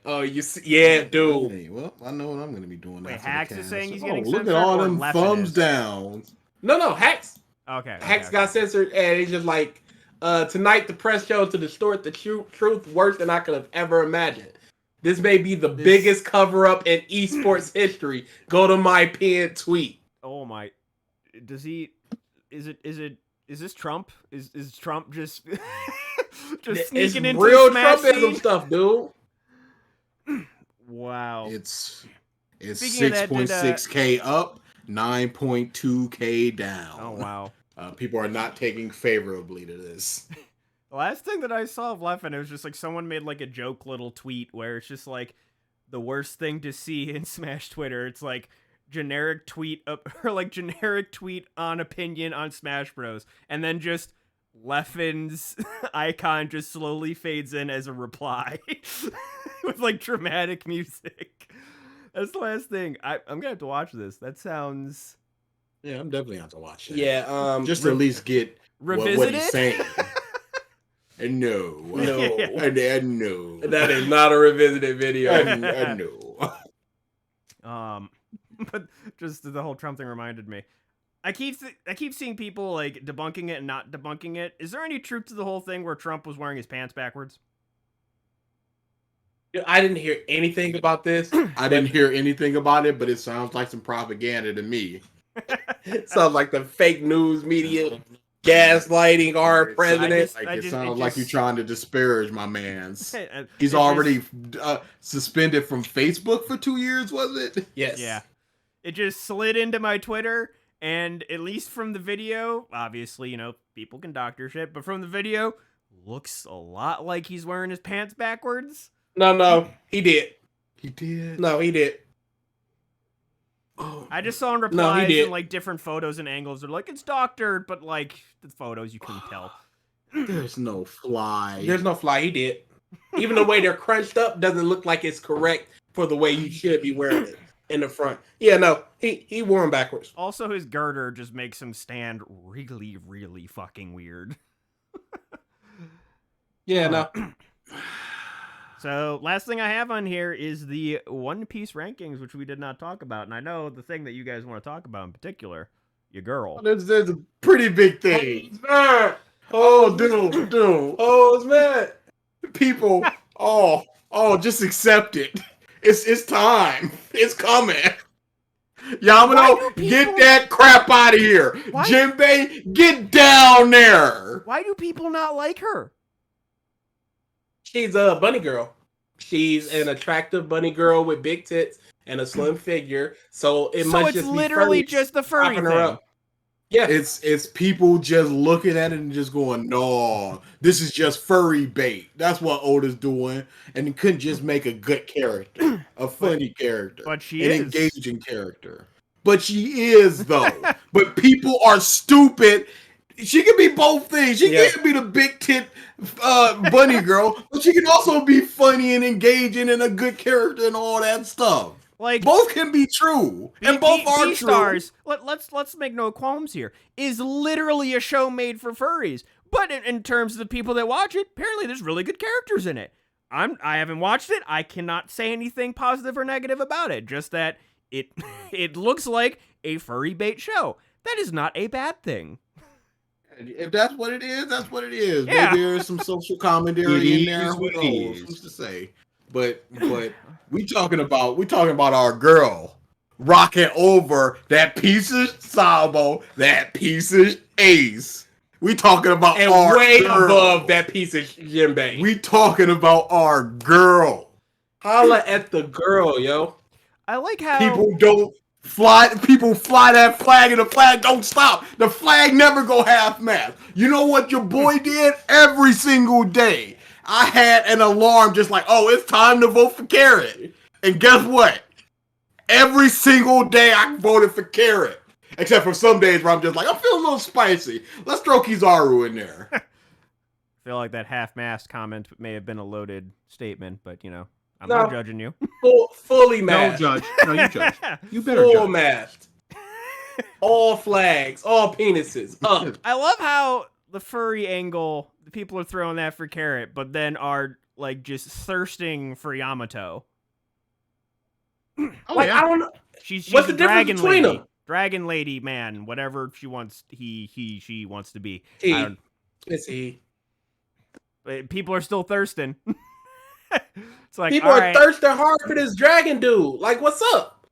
Oh, you see, yeah, dude. Hey, well, I know what I'm gonna be doing. Wait, after the Hacks is cast. saying he's Oh, getting look censored, at all or them Leffen thumbs is? down. No, Hacks. Okay. Hacks got censored, and he's just like, tonight the press chose to distort the truth worse than I could have ever imagined. This may be the biggest cover up in esports history. Go to my pinned tweet. Oh my. Does he? Is this Trump? Is Trump just It's sneaking into real Smash Trumpism scene? stuff, dude. Wow. It's Speaking of that, 6.6K up, 9.2K down. Oh wow. People are not taking favorably to this. The last thing that I saw of Leffen, it was just like someone made like a joke little tweet where it's just like the worst thing to see in Smash Twitter. It's like generic tweet up or like generic tweet on opinion on Smash Bros. And then just Leffen's icon just slowly fades in as a reply with like dramatic music. That's the last thing. I'm gonna have to watch this. That sounds. Yeah, I'm definitely have to watch it. Yeah, just to at least get what he's saying. No. No. No. That is not a revisited video. No. But just the whole Trump thing reminded me. I keep seeing people like debunking it and not debunking it. Is there any truth to the whole thing where Trump was wearing his pants backwards? I didn't hear anything about this. I didn't hear anything about it, but it sounds like some propaganda to me. It sounds like the fake news media gaslighting our president. It sounds like you're trying to disparage my man's. He's already suspended from Facebook for 2 years, was it? Yes. Yeah. It just slid into my Twitter, and at least from the video, obviously, people can doctor shit, but from the video, looks a lot like he's wearing his pants backwards. No, he did. He did? No, he did. Oh, I just saw in replies and like different photos and angles. They're like, it's doctored, but like the photos, you couldn't tell. There's no fly. There's no fly. He did. Even the way they're crunched up doesn't look like it's correct for the way you should be wearing it in the front. Yeah, no, he wore them backwards. Also, his girder just makes him stand really, really fucking weird. Yeah, no. So, last thing I have on here is the One Piece rankings, which we did not talk about. And I know the thing that you guys want to talk about in particular, your girl. There's a pretty big thing. Dude. Oh, it's mad. People, just accept it. It's time. It's coming. Yamano, get that crap out of here. Jinbei, get down there. Why do people not like her? She's a bunny girl. She's an attractive bunny girl with big tits and a slim figure. So it must just be literally just the furry thing. Her up. Yeah, it's people just looking at it and just going, "No, this is just furry bait." That's what Oda's doing, and he couldn't just make a good character, a funny character, but an engaging character. But she is though. But people are stupid. She can be both things. She can be the big tit bunny girl, but she can also be funny and engaging and a good character and all that stuff. Like both can be true, and both are true. Stars. Let's make no qualms here. Is literally a show made for furries, but in terms of the people that watch it, apparently there's really good characters in it. I haven't watched it. I cannot say anything positive or negative about it. Just that it looks like a furry bait show. That is not a bad thing. If that's what it is, that's what it is. Yeah. Maybe there's some social commentary in there. Who knows? Who's to say? But we talking about our girl rocking over that piece of Sabo, that piece of Ace. We talking about and our way girl. Above that piece of Jinbei. We talking about our girl. Holla at the girl, yo. I like how people fly that flag and the flag don't stop. The flag never go half-mast. You know what your boy did every single day? I had an alarm just like, it's time to vote for Carrot. And guess what? Every single day I voted for Carrot. Except for some days where I'm just like, I'm feeling a little spicy. Let's throw Kizaru in there. I feel like that half-mast comment may have been a loaded statement, but I'm not judging you. Fully masked. No, judge. No, you judge. You better Full judge. masked. All flags. All penises. Up. I love how the furry angle, the people are throwing that for Carrot, but then are like just thirsting for Yamato. I don't know. She's what's the difference dragon between lady. them? Dragon lady, man, whatever she wants, she wants to be. It's he. But people are still thirsting. It's like people are thirsting hard for this dragon dude. Like, what's up?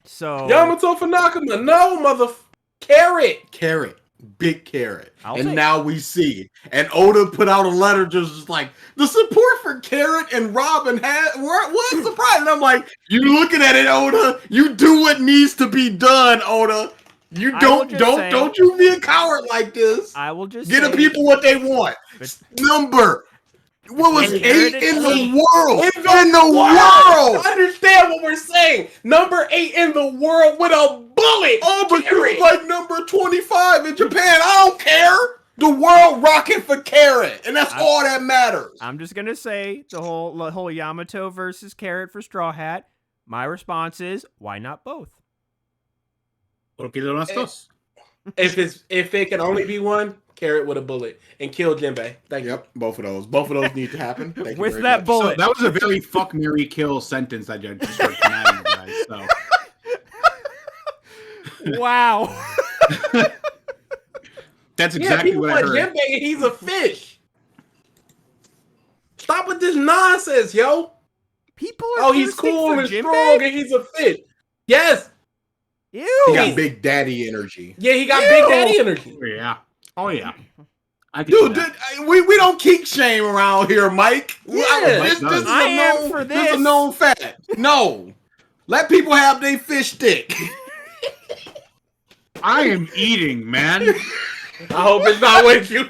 So Yamato for Nakama, no Carrot. Big Carrot. Now we see. And Oda put out a letter just like, the support for Carrot and Robin was surprising. I'm like, you looking at it, Oda. You do what needs to be done, Oda. You I will just say- don't you be a coward like this. I will just Get say, the people what they want. But- Number. What was Between 8 Carrot in and the world? In In the the world. Understand what we're saying? Number 8 in the world with a bullet. Oh, but Carrot. you was like number 25 in Japan. I don't care. The world rocking for Carrot, and that's all that matters. I'm just gonna say the whole Yamato versus Carrot for Straw Hat. My response is, why not both? Porque lo las dos. If it can only be one, Carrot with a bullet and kill Jinbei. Thank you. Yep, both of those. Both of those need to happen. Thank you With very that much. bullet. So that was a very fuck, marry, kill sentence I just heard from Adam, guys. So Wow. that's Yeah, exactly people what I want heard. Jinbei and he's a fish. Stop with this nonsense, yo. People are Oh, he's thirsty cool for and Jinbei? strong and he's a fish. Yes. He Ew. got Big Daddy energy. Yeah, he got Big Daddy energy. Oh, yeah. Oh yeah. I can Dude, see that. we don't kink shame around here, Mike. Yeah. This is I a am known, for This is this. a known fact. No. Let people have their fish stick. I am eating, man. I hope it's not with you.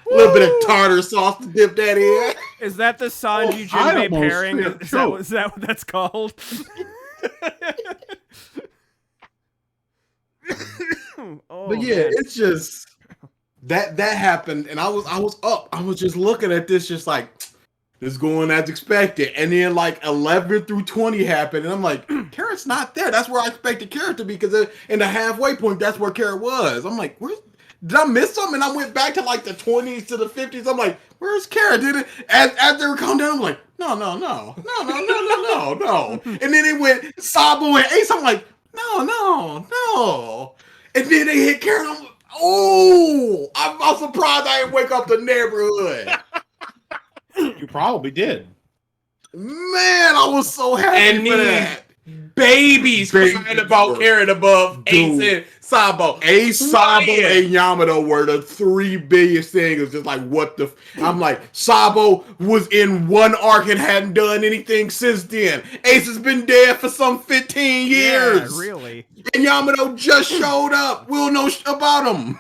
A little bit of tartar sauce to dip that in. Is that the Sanji Oh, I Jinbei almost pairing? feel Is that what that's called? Oh, But yeah, man. it's just that happened, and I was up. I was just looking at this, just like this going as expected, and then like 11 through 20 happened, and I'm like, Carrot's not there. That's where I expected Carrot to be, because in the halfway point, that's where Carrot was. I'm like, did I miss something? And I went back to like the 20s to the 50s. I'm like, where's Carrot? As they were coming down, I'm like, no. And then it went Sabo and Ace. I'm like, no. And then they hit Carrot. I'm like, oh, I'm surprised I didn't wake up the neighborhood. You probably did. Man, I was so happy And for these that. babies crying about were- Carrot above Ace Dude. and Sabo. Ace, Sabo, Man. and Yamato were the three biggest things. It's just like, what the... I'm like, Sabo was in one arc and hadn't done anything since then. Ace has been dead for some 15 years. Yeah, really. And Yamato just showed up. We'll know about him.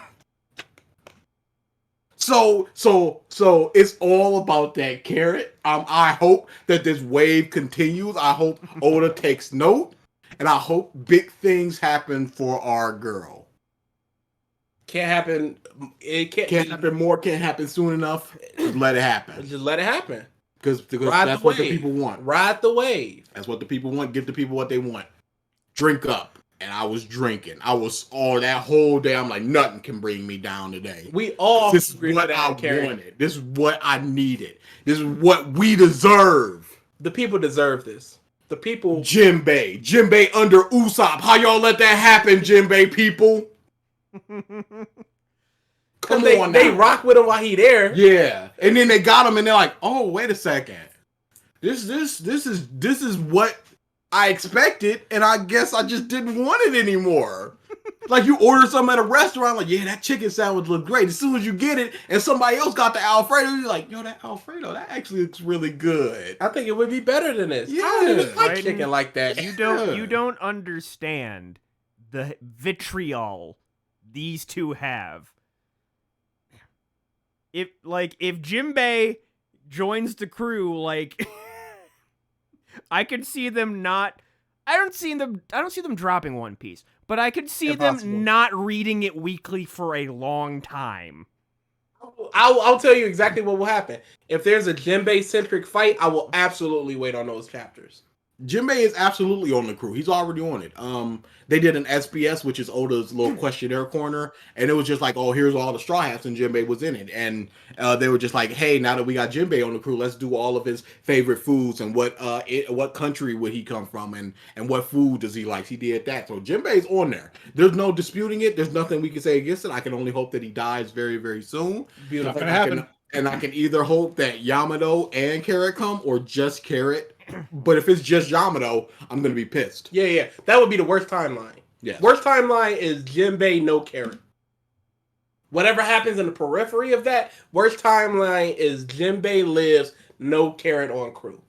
So it's all about that Carrot. I hope that this wave continues. I hope Oda takes note, and I hope big things happen for our girl. Can't happen. It Can't happen more. Can't happen soon enough. Just let it happen, Just let it happen. because Ride that's the what the wave. people want. Ride the wave. That's what the people want. Give the people what they want. Drink up. And I was drinking. I was all that whole day. I'm like, nothing can bring me down today. We all This is agree what with I that, Carrot. wanted. This is what I needed. This is what we deserve. The people deserve this. The people. Jinbei under Usopp. How y'all let that happen, Jinbei people? Come they, on they now. rock with him while he there. Yeah. And then they got him and they're like, oh, wait a second. This is what I expected, and I guess I just didn't want it anymore. Like, you order something at a restaurant, like, yeah, that chicken sandwich looked great. As soon as you get it, and somebody else got the Alfredo, you're like, yo, that Alfredo, that actually looks really good. I think it would be better than this. I Yeah. don't even like Right. chicken like that. You Yeah. don't understand the vitriol these two have. If Jinbei joins the crew, like I could see them not. I don't see them dropping One Piece, but I could see Impossible. them not reading it weekly for a long time. I'll tell you exactly what will happen. If there's a Jinbei centric fight, I will absolutely wait on those chapters. Jinbei is absolutely on the crew. He's already on it. They did an SBS, which is Oda's little questionnaire corner, and it was just like, oh, here's all the Straw Hats, and Jinbei was in it. And they were just like, hey, now that we got Jinbei on the crew, let's do all of his favorite foods and what country would he come from and what food does he like. He did that. So Jinbei's on there. There's no disputing it. There's nothing we can say against it. I can only hope that he dies very, very soon. Beautiful. Not gonna happen. And I can either hope that Yamato and Carrot come or just Carrot. But if it's just Yamato, I'm gonna be pissed. Yeah. That would be the worst timeline. Yeah. Worst timeline is Jinbei, no Carrot. Whatever happens in the periphery of that, worst timeline is Jinbei lives, no Carrot on crew.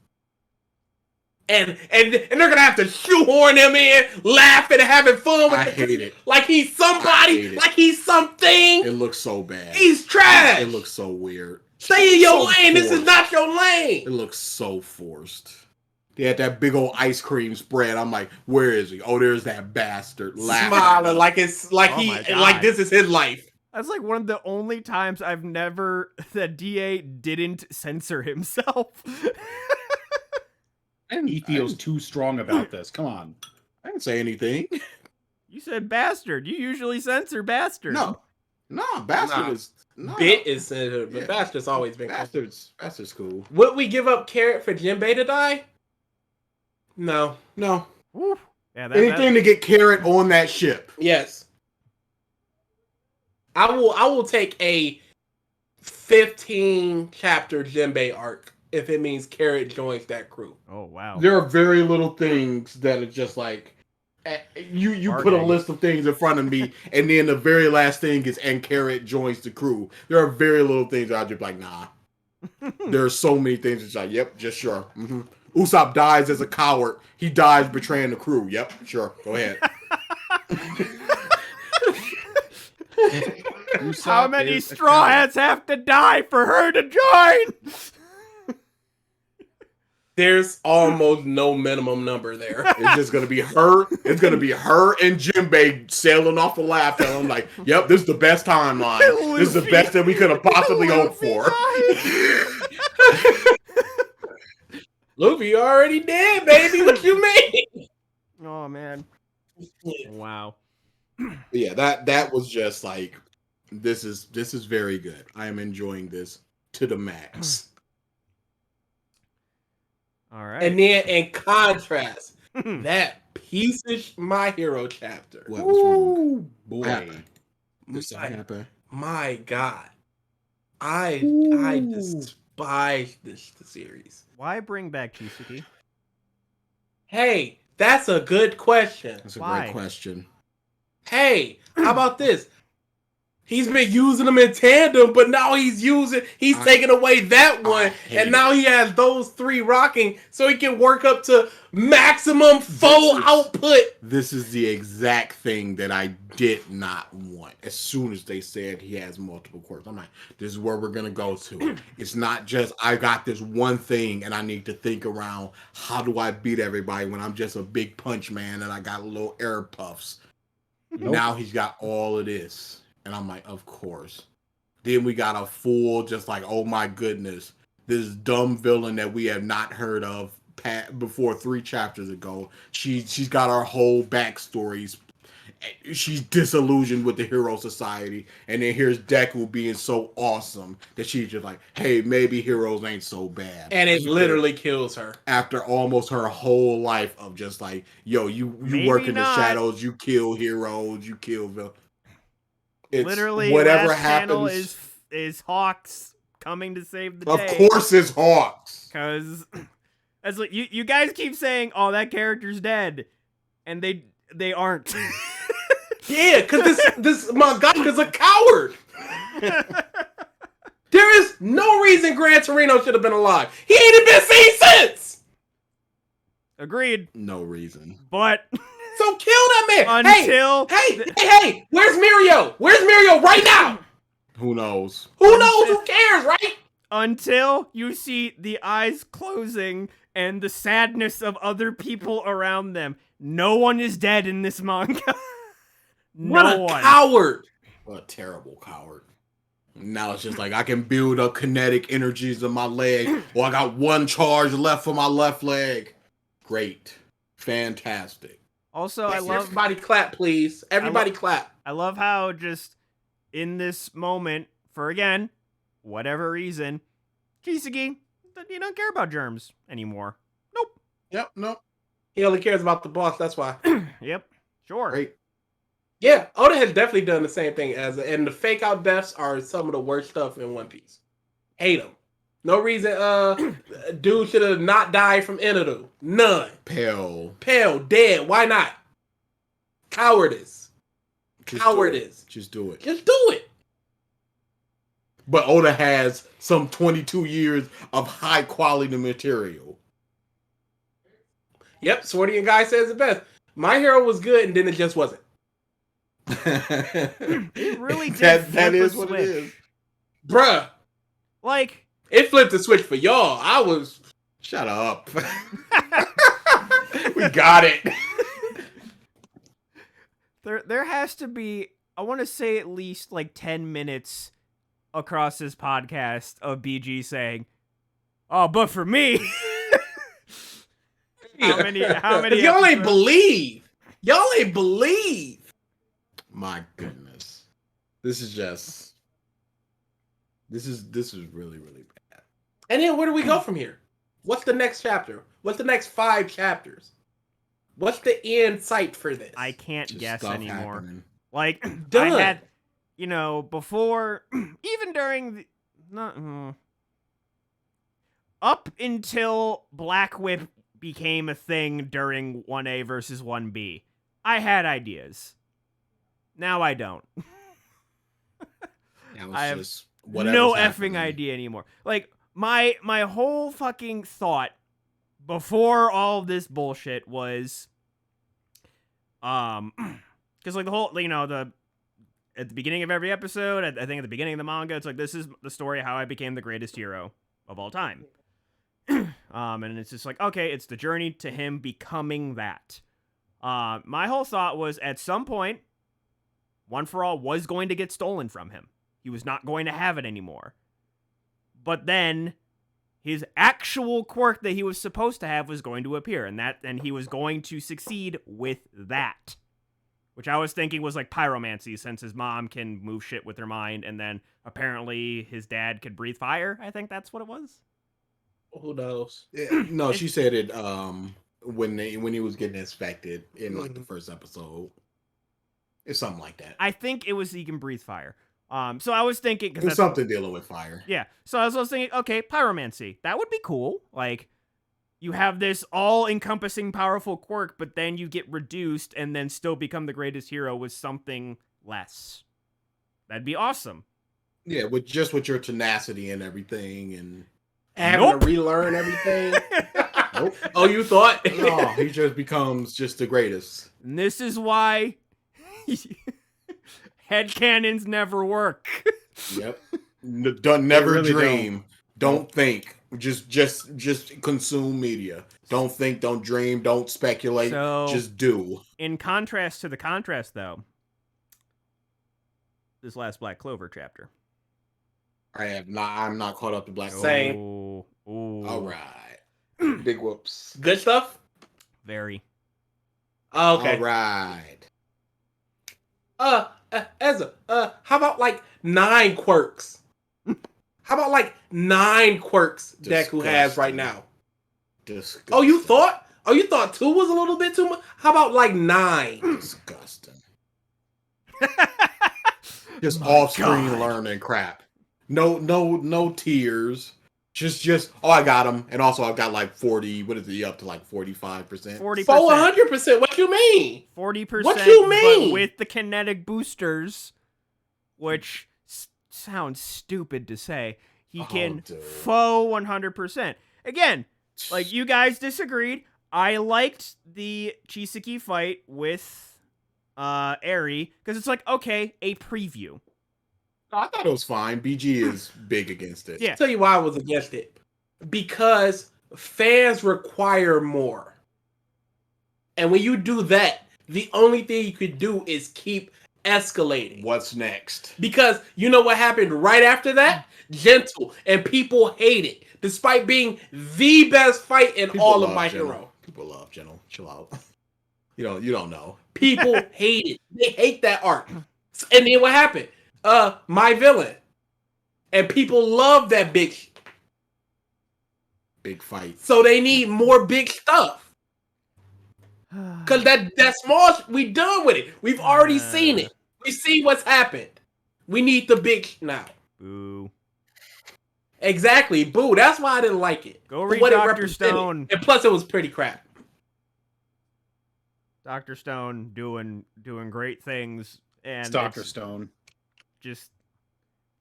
And they're gonna have to shoehorn him in, laughing and having fun with I hate it. like he's I hate somebody, it. like he's something. It looks so bad. He's trash. It looks so weird. Stay in your so lane. This is forced. not your lane. It looks so forced. They had that big old ice cream spread. I'm like, where is he? Oh, there's that bastard laughing. Smiling like it's like Oh my he God. like this is his life. That's like one of the only times I've never that DA didn't censor himself. He feels too strong about this. Come on. I didn't say anything. You said bastard. You usually censor bastard. No, bastard Nah. is no. Bit is censored, but Yeah. Bastard's always been cool. Bastard's cool. Would we give up Carrot for Jinbei to die? No. No, Woo. Yeah, anything to get Carrot on that ship. Yes. I will take a 15 chapter Jinbei arc if it means Carrot joins that crew. Oh wow. There are very little things that are just like you put a Bargaining. list of things in front of me, and then the very last thing is and Carrot joins the crew. There are very little things that I just like, nah. There are so many things that's like, yep, just sure. Mm-hmm. Usopp dies as a coward. He dies betraying the crew. Yep, sure. Go ahead. How many straw hats have to die for her to join? There's almost no minimum number there. It's just gonna be her. It's gonna be her and Jinbei sailing off the laugh. And I'm like, yep, this is the best timeline. This is the best that we could have possibly hoped for. Luffy already dead, baby. What you mean? Oh man. Wow. Yeah, that was just like, this is very good. I am enjoying this to the max. All right. And then in contrast, that piece of My Hero chapter. What was wrong? Ooh, boy. What happened? This happened. My God. I despise this series. Why bring back Chisaki? Hey, that's a good question. That's a Why? great question. Hey, how about this? He's been using them in tandem, but now he's taking away that one, hate and now he has those three rocking, so he can work up to maximum full output. This is the exact thing that I did not want. As soon as they said he has multiple quirks, I'm like, this is where we're gonna go to. It's not just I got this one thing and I need to think around how do I beat everybody when I'm just a big punch man and I got little air puffs. Nope. Now he's got all of this. And I'm like, of course. Then we got a full, just like, oh my goodness, this dumb villain that we have not heard of before 3 chapters ago. She's got our whole backstories. She's disillusioned with the Hero Society. And then here's Deku being so awesome that she's just like, hey, maybe heroes ain't so bad. And it literally kills her. After almost her whole life of just like, yo, you Maybe work in the not. shadows, you kill heroes, you kill villains. It's Literally, whatever last panel happens. is Hawks coming to save the Of day. course, it's Hawks. Because as like you guys keep saying, "Oh, that character's dead," and they aren't. Yeah, because this mangaka's a coward. There is no reason Gran Torino should have been alive. He ain't been seen since. Agreed, No reason. but So kill that man. until Hey, where's Mirio? Where's Mirio right now? Who knows? Who knows? Who cares, right? until you see the eyes closing and the sadness of other people around them, no one is dead in this manga. What No a one. coward. What a terrible coward. Now it's just like I can build up kinetic energies in my leg, or I got one charge left for my left leg. Great. Fantastic. Also, I love Everybody clap, please. Everybody clap. I love how just in this moment, for again, whatever reason, Chisaki, you don't care about germs anymore. Nope. Yep, no. He only cares about the boss, that's why. Yep. Sure. Great. Yeah, Oda has definitely done the same thing and the fake out deaths are some of the worst stuff in One Piece. Hate them. No reason dude should have not died from Inaru. None. Pale. Pale, dead. Why not? Cowardice. Just Cowardice. Do it. Just do it. Just do it. But Oda has some 22 years of high quality material. Yep, Swordian guy says it best. My hero was good, and then it just wasn't. It really did that flip is a what switch. it is. Bruh, Like, it flipped the switch for y'all. I was. Shut up. We got it. there has to be, I want to say at least like 10 minutes across this podcast of BG saying, "Oh, but for me." How many Y'all ain't episodes? believe. Y'all ain't believe. My goodness. This is really, really bad. And then where do we go from here? What's the next chapter? What's the next 5 chapters? What's the end sight for this? I can't Just guess stuff anymore. happening. Like, Done. I had, before, even during up until Black Whip became a thing during 1A versus 1B, I had ideas. Now I don't. That was I have just whatever's No happening. effing idea anymore. Like, my whole fucking thought before all this bullshit was, because like the whole, at the beginning of every episode, I think at the beginning of the manga, it's like, this is the story of how I became the greatest hero of all time. And it's just like, okay, it's the journey to him becoming that. My whole thought was, at some point, One For All was going to get stolen from him. He was not going to have it anymore. But then his actual quirk that he was supposed to have was going to appear, and he was going to succeed with that. Which I was thinking was like pyromancy, since his mom can move shit with her mind, and then apparently his dad could breathe fire. I think that's what it was. Who knows? No, she said it when he was getting inspected in like the first episode. It's something like that. I think it was he can breathe fire. So I was thinking, because It's something dealing with fire. yeah. So I was thinking, okay, pyromancy, that would be cool. Like, you have this all-encompassing powerful quirk, but then you get reduced and then still become the greatest hero with something less. That'd be awesome. Yeah, with your tenacity and everything, and Having to relearn everything. nope. Oh, you thought? No, he just becomes just the greatest. And this is why headcanons never work. Yep. Don't never really dream. Don't think. Just consume media. Don't think. Don't dream. Don't speculate. So- just do. In contrast to the contrast, though, this last Black Clover chapter. I'm not caught up to Black Clover. Same. Ooh. All right. Big whoops. Good stuff? Very. Oh, okay. All right. Ezra, how about like 9 quirks? How about like 9 quirks Deku has right now? Disgusting. Oh, you thought 2 was a little bit too much? How about like 9? Disgusting. Just off-screen God. learning crap. No tears. Just I got him, and also I've got like 40. What is he up to? Like 45%. 40%. 400%. What you mean? 40%. What you mean? But with the kinetic boosters, which sounds stupid to say, he can dude. faux 100%. Again, like, you guys disagreed. I liked the Chisaki fight with Eri, because it's like, okay, a preview. I thought it was fine. BG is big against it. Yeah. I'll tell you why I was against it. Because fans require more. And when you do that, the only thing you could do is keep escalating. What's next? Because you know what happened right after that? Gentle. And people hate it. Despite being the best fight in all of My Gentle. Hero. People love Gentle. Chill out. You don't know. People hate it. They hate that arc. And then what happened? My Villain. And people love that big. Big fight. So they need more big stuff. Because that small, we done with it. We've already seen it. We see what's happened. We need the big now. Boo. Exactly. Boo. That's why I didn't like it. Go For read what it Dr. represented. Stone. And plus, it was pretty crap. Dr. Stone doing great things. And It's Dr. it's Stone. just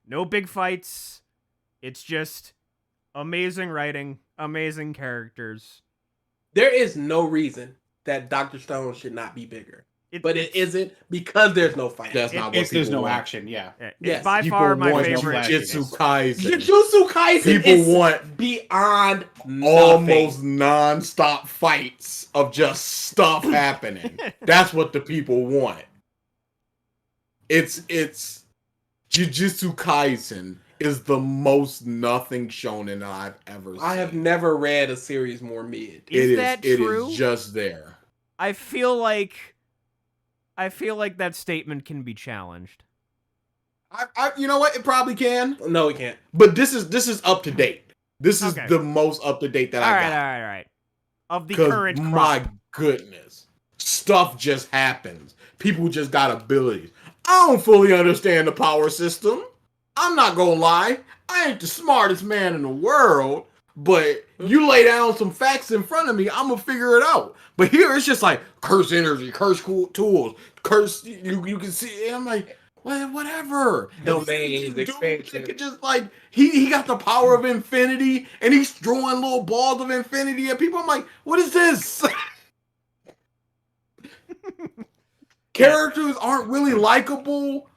no big fights. It's just amazing writing, amazing characters. There is no reason that Dr. Stone should not be bigger. But it isn't because there's no fight. That's not what If there's people no want. action, yeah. It's Yes, by People far my want favorite. Jujutsu Kaisen. Jujutsu Kaisen People is want beyond almost nothing. non-stop fights of just stuff happening. That's what the people want. It's Jujutsu Kaisen is the most nothing shonen I've ever seen. I have never read a series more mid. Is that true? It is just there. I feel like that statement can be challenged. You know what? It probably can, No, it can't. but this is up to date. This is Okay. the most up to date that All I right, got. all right. Of the 'Cause current my crop. goodness, stuff just happens. People just got abilities. I don't fully understand the power system. I'm not gonna lie. I ain't the smartest man in the world, but you lay down some facts in front of me, I'm gonna figure it out. But here it's just like curse energy, curse cool tools, curse. You can see. I'm like, well, whatever. Domains, Dude, expansion. it could just like he got the power of infinity, and he's throwing little balls of infinity at people. I'm like, what is this? Characters aren't really likable.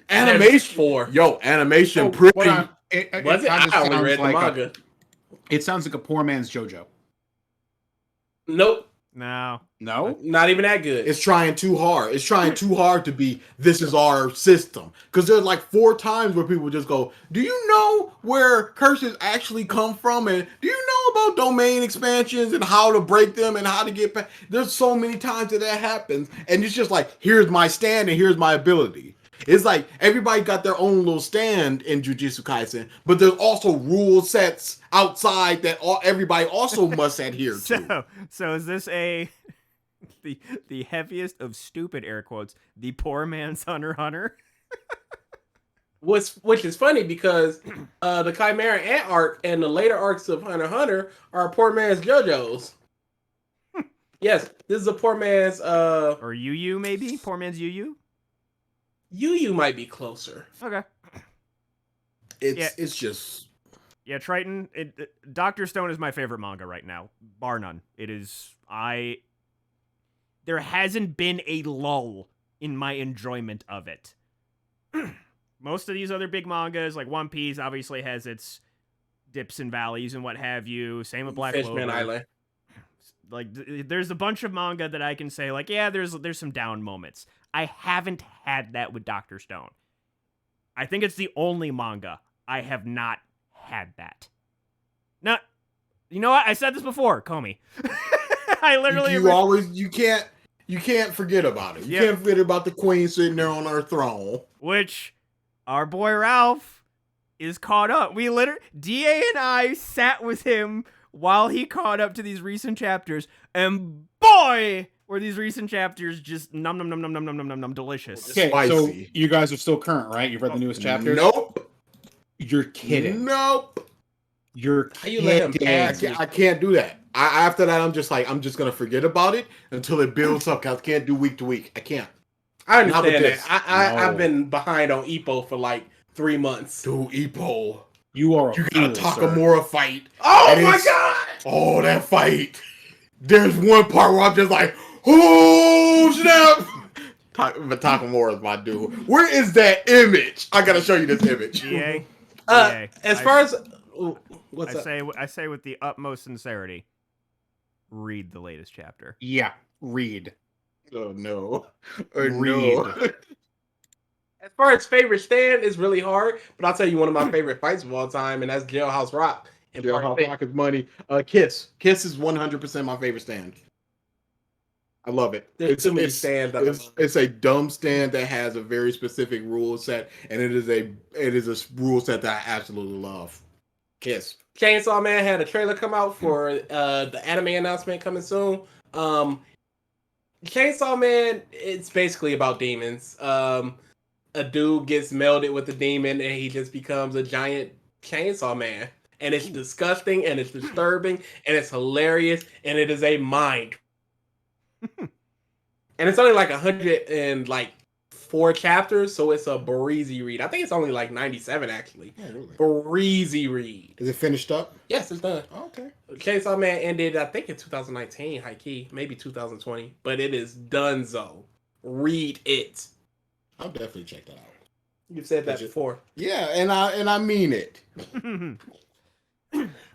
Animation, Four. animation Oh, pretty. hold on. It Was it? kinda I only sounds read the like manga. it sounds like a poor man's JoJo. Nope. No. No? Not even that good. It's trying too hard. It's trying too hard to be. This is our system. Because there's like 4 times where people just go, "Do you know where curses actually come from? And do you know about domain expansions and how to break them and how to get back?" There's so many times that happens, and it's just like, here's my stand and here's my ability. It's like everybody got their own little stand in Jujutsu Kaisen, but there's also rule sets outside that everybody also must adhere to. So is this the heaviest of stupid air quotes, the poor man's Hunter x Hunter? Which is funny because the Chimera Ant arc and the later arcs of Hunter x Hunter are poor man's JoJo's. Yes, this is a poor man's Or Yu maybe? Poor man's Yu? Yu might be closer. Okay. It's just Yeah, Triton. Dr. Stone is my favorite manga right now, bar none. It is. There hasn't been a lull in my enjoyment of it. Most of these other big mangas, like One Piece, obviously has its dips and valleys and what have you. Same with Black Fishman Clover. Island. Like, there's a bunch of manga that I can say, like, yeah, there's some down moments. I haven't had that with Dr. Stone. I think it's the only manga I have not had that. Now, you know what? I said this before, Comey. I literally you can't forget about it. You Yep. can't forget about the queen sitting there on her throne. Which our boy Ralph is caught up. We literally DA and I sat with him while he caught up to these recent chapters, and boy, were these recent chapters just nom nom nom nom nom nom nom nom nom delicious. Okay, so Spicy. you guys are still current, right? You've read the newest chapters? Nope. You're kidding. Nope. You're How you let him kidding. pass? I can't do that. After that, I'm just gonna forget about it until it builds up. 'Cause I can't do week to week. I can't. I Not with understand this. that. No. I've been behind on Ippo for like 3 months. Do Ippo. You are a You got a fool, sir. Takamura fight. Oh And my it's- god! Oh, that fight. There's one part where I'm just like, oh snap. But Takamura is my dude. Where is that image? I gotta show you this image. DA, As far as what's up? I say with the utmost sincerity, read the latest chapter. Yeah, read. Oh no. Oh Read. no. As far as favorite stand, it's really hard. But I'll tell you one of my favorite fights of all time, and that's Jailhouse Rock. And Jailhouse Rock is money. Kiss. Kiss is 100% my favorite stand. I love it. There's too many stands. that I love. It's a dumb stand that has a very specific rule set, and it is a rule set that I absolutely love. Kiss. Chainsaw Man had a trailer come out for the anime announcement coming soon. Chainsaw Man, it's basically about demons. A dude gets melded with a demon and he just becomes a giant chainsaw man. And it's disgusting and it's disturbing and it's hilarious and it is a mind. And it's only like 140 4 chapters, so it's a breezy read. I think it's only like 97 actually. Oh, really? Breezy read. Is it finished up? Yes, it's done. Oh, okay. Chainsaw Man ended, I think, in 2019, high key, maybe 2020, but it is donezo. Read it. I'll definitely check that out. You've said that Did you? before. Yeah, and I mean it.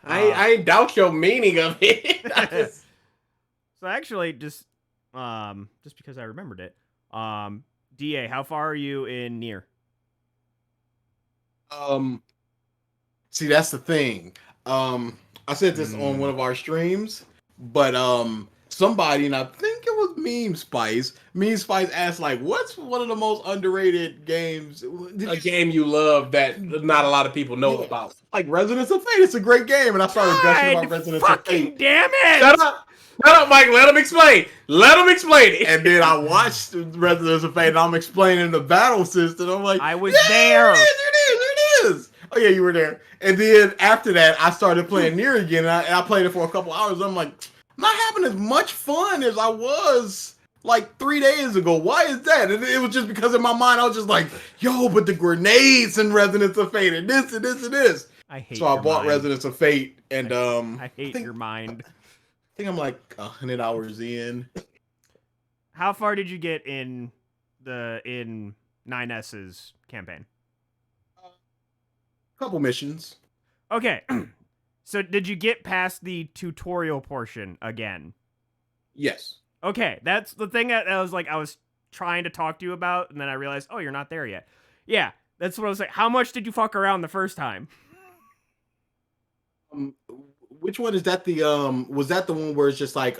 I ain't doubt your meaning of it. I just- So actually, just because I remembered it, DA, how far are you in Nier? See, that's the thing. I said this on one of our streams, but somebody, and I think it was Meme Spice. Meme Spice asked, like, what's one of the most underrated games? a game you love that not a lot of people know about. Like Resonance of Fate. It's a great game, and I started gushing about Resonance of fucking Fate. damn it! Shut up! Shut up, Mike. Let him explain. Let him explain it. And then I watched Resonance of Fate, and I'm explaining the battle system. I'm like, I was yeah, there. There it is. Oh yeah, you were there. And then after that, I started playing Nier again, and I played it for a couple hours. I'm like, I'm not having as much fun as I was like 3 days ago. Why is that? And it was just because in my mind I was just like, yo, but the grenades in Resonance of Fate and this and this and this. I hate. So I your bought mind. Resonance of Fate, and I hate think- your mind. I think I'm like 100 hours in. How far did you get in 9S's campaign? Couple missions. Okay. So did you get past the tutorial portion again? Yes. Okay, that's the thing that I was trying to talk to you about, and then I realized, oh, you're not there yet. Yeah, that's what I was like. How much did you fuck around the first time? Which one is that? The was that the one where it's just like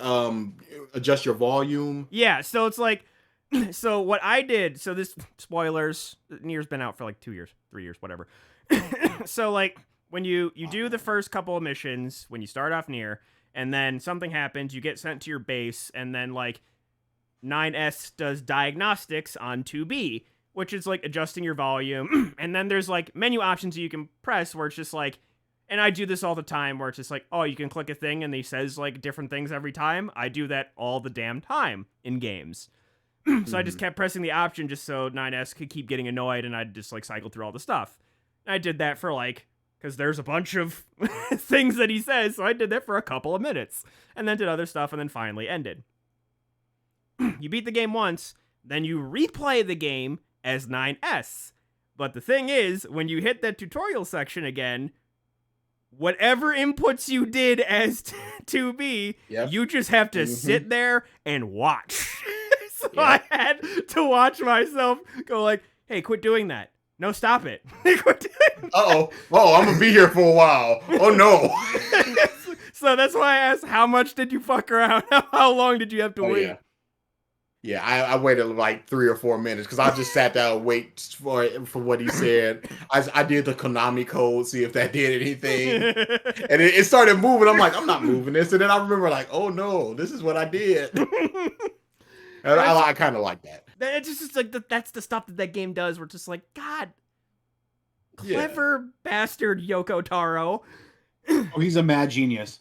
adjust your volume? Yeah, so it's like, so what I did, so this, spoilers, Nier's been out for like 2 years, 3 years, whatever. So like, when you do the first couple of missions, when you start off Nier, and then something happens, you get sent to your base, and then like 9S does diagnostics on 2B, which is like adjusting your volume, and then there's like menu options you can press where it's just like, and I do this all the time where it's just like, oh, you can click a thing and he says like different things every time. I do that all the damn time in games. So I just kept pressing the option just so 9S could keep getting annoyed, and I'd just like cycle through all the stuff. And I did that for like, because there's a bunch of things that he says, so I did that for a couple of minutes, and then did other stuff, and then finally ended. You beat the game once, then you replay the game as 9S. But the thing is, when you hit that tutorial section again, whatever inputs you did as 2B, Yep. you just have to sit there and watch. So I had to watch myself go like, hey, quit doing that. No, stop it. Quit doing Oh, I'm gonna be here for a while. Oh no. So that's why I asked, how much did you fuck around? How long did you have to wait? Yeah, I waited like 3 or 4 minutes because I just sat down and wait for what he said. I did the Konami code, see if that did anything, and it started moving. I'm like, I'm not moving this, and then I remember like, oh no, this is what I did. And I kind of like that. It's just like that's the stuff that game does. We're just like, God, Yeah. clever bastard Yoko Taro. Oh, he's a mad genius.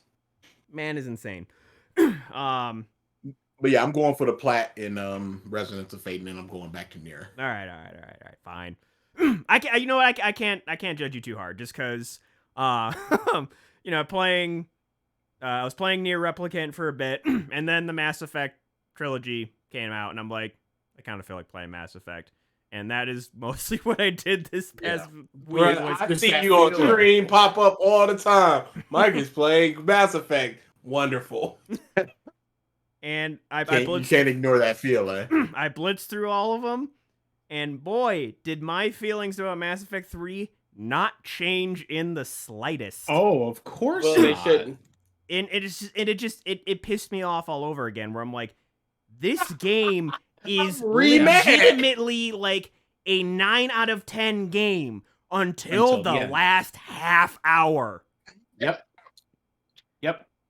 Man is insane. But yeah, I'm going for the plat in Resonance of Fate, and then I'm going back to Nier. All right, fine. I can't. You know what? I can't judge you too hard, just because. Playing. I was playing Nier Replicant for a bit, and then the Mass Effect trilogy came out, and I'm like, I kind of feel like playing Mass Effect, and that is mostly what I did this past week. Bruh, I see you on screen pop up all the time. Mike is playing Mass Effect. Wonderful. And I You blitzed. can't ignore that feeling. I blitzed through all of them, and boy, did my feelings about Mass Effect 3 not change in the slightest. Oh, of course Well, they not. shouldn't. And it pissed me off all over again, where I'm like, this game is Remake. legitimately like a 9 out of 10 game until the yeah. last half hour. Yep.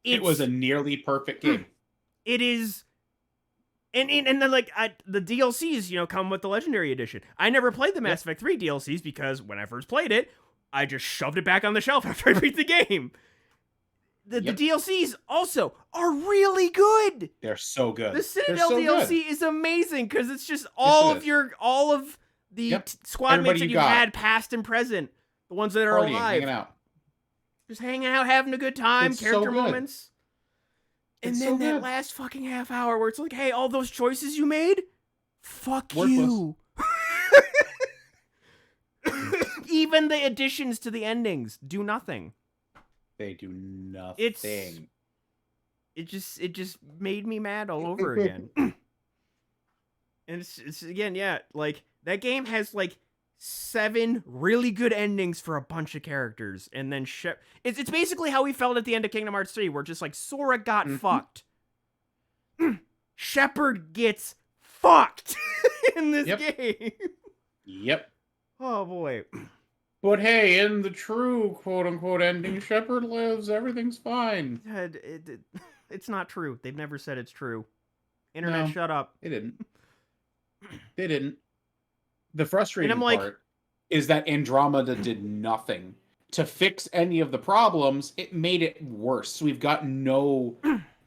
It was a nearly perfect game. It is, and then like the DLCs, come with the Legendary Edition. I never played the Mass Effect 3 DLCs because when I first played it, I just shoved it back on the shelf after I beat the game. the Yep. DLCs also are really good. They're so good. The They're Citadel so DLC good. is amazing because it's just it all of is. all of the Yep. squad Everybody mates that you you've got. had, past and present, the ones that are Partying, alive, hanging out. just hanging out, having a good time, It's so character good. moments. And It's then so that good. last fucking half hour where it's like, hey, all those choices you made, fuck Worthless. you. Even the additions to the endings do nothing. They do nothing. It just made me mad all over again. And it's again, yeah, like that game has like 7 really good endings for a bunch of characters, and then it's basically how we felt at the end of Kingdom Hearts 3, where just like Sora got fucked. Shepard gets fucked in this game. Yep. Oh boy. But hey, in the true quote-unquote ending, Shepard lives. Everything's fine. It's not true. They've never said it's true. Internet, No. shut up. They didn't. They didn't. The frustrating like- part is that Andromeda did nothing to fix any of the problems. It made it worse. We've got no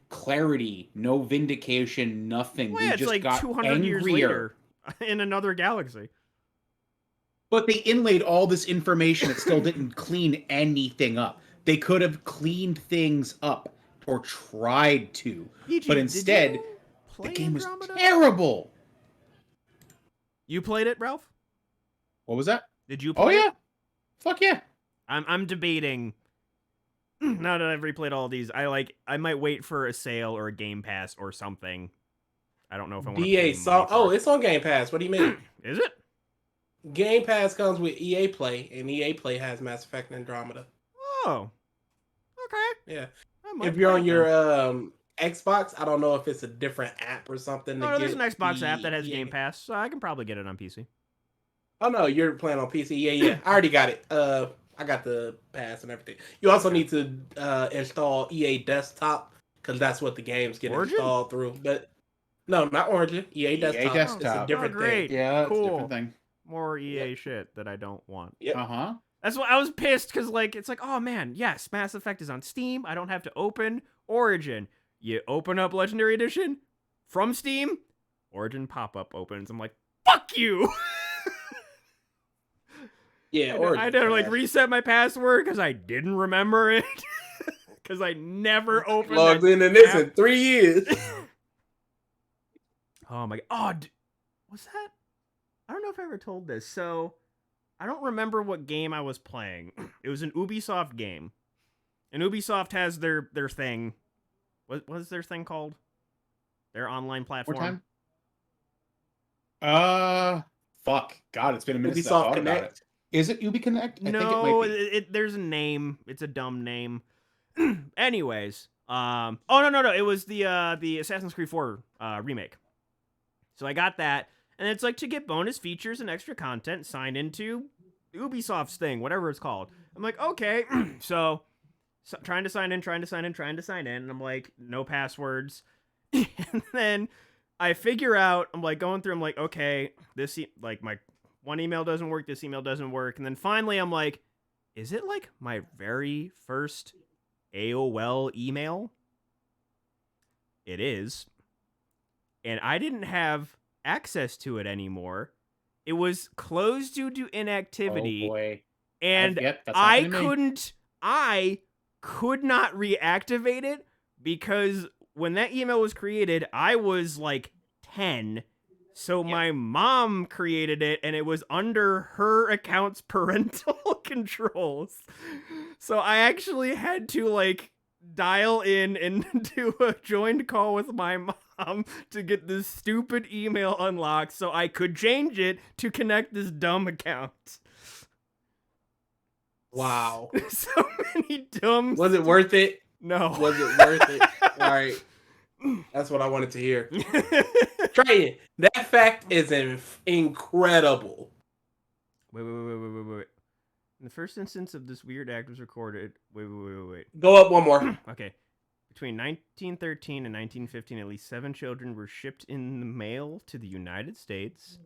clarity, no vindication, nothing. Well, we yeah, it's just like got 200 years angrier. later in another galaxy. But they inlaid all this information that still didn't clean anything up. They could have cleaned things up or tried to. PG, But did instead, you play the game was Andromeda? terrible. You played it, Ralph? What was that? Did you play Oh, it? yeah. Fuck yeah. I'm debating. Now that I've replayed all these, I might wait for a sale or a Game Pass or something. I don't know if I want to DA saw. Oh, it's on Game Pass. What do you mean? Is it? Game Pass comes with EA Play, and EA Play has Mass Effect Andromeda. Oh. Okay. Yeah. I might If you're play on it your then. Xbox, I don't know if it's a different app or something. No, to there's an get Xbox the app that has EA. Game Pass, so I can probably get it on PC. Oh no, you're playing on PC. Yeah. I already got it. I got the pass and everything. You also need to install EA Desktop because that's what the games get Origin? installed through. But no, not Origin. EA Desktop. It's a Desktop. different Oh, great. thing. Yeah, it's a Cool. different thing. More EA shit that I don't want. Yep. Uh-huh. That's why I was pissed because it's like, oh man, yes, Mass Effect is on Steam. I don't have to open Origin. You open up Legendary Edition from Steam, Origin pop-up opens. I'm like, fuck you. Yeah, I had to Origin. reset my password because I didn't remember it. Because I never opened Logged that into this app. in 3 years. Oh my god. Oh, was that? I don't know if I ever told this. So, I don't remember what game I was playing. It was an Ubisoft game. And Ubisoft has their thing. What is their thing called? Their online platform. More time? Fuck. God, it's been a minute since I Ubisoft thought about Connect. it. Is it Ubi Connect? I think it No, might be. there's a name. It's a dumb name. Anyways, oh no, it was the Assassin's Creed 4 remake. So I got that, and it's like to get bonus features and extra content, sign into Ubisoft's thing, whatever it's called. I'm like, okay, so trying to sign in, and I'm like, no passwords, and then I figure out, I'm like going through, I'm like, okay, like my one email doesn't work, this email doesn't work, and then finally I'm like, is it like my very first AOL email? It is. And I didn't have access to it anymore. It was closed due to inactivity. Oh boy. And Yep, that's I happened to me. could not reactivate it because when that email was created, I was like 10. So my mom created it and it was under her account's parental controls. So I actually had to like dial in and do a joined call with my mom to get this stupid email unlocked so I could change it to connect this dumb account. Wow. So many dumb. Was it worth it? No. Was it worth it? All right. That's what I wanted to hear. Try it. That fact is incredible. Wait. In the first instance of this weird act was recorded. Wait. Go up one more. Okay. Between 1913 and 1915, at least 7 children were shipped in the mail to the United States.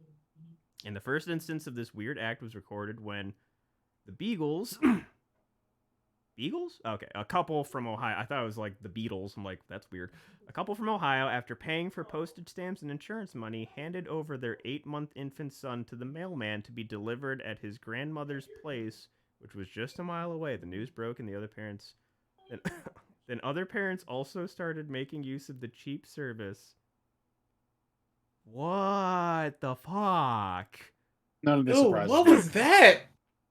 And the first instance of this weird act was recorded when the Beagles, Beagles? Okay, a couple from Ohio. I thought it was like the Beatles. I'm like, that's weird. A couple from Ohio, after paying for postage stamps and insurance money, handed over their 8-month infant son to the mailman to be delivered at his grandmother's place, which was just a mile away. The news broke, and the other parents... Then other parents also started making use of the cheap service. What the fuck? None of this Ooh, surprises what me. was that?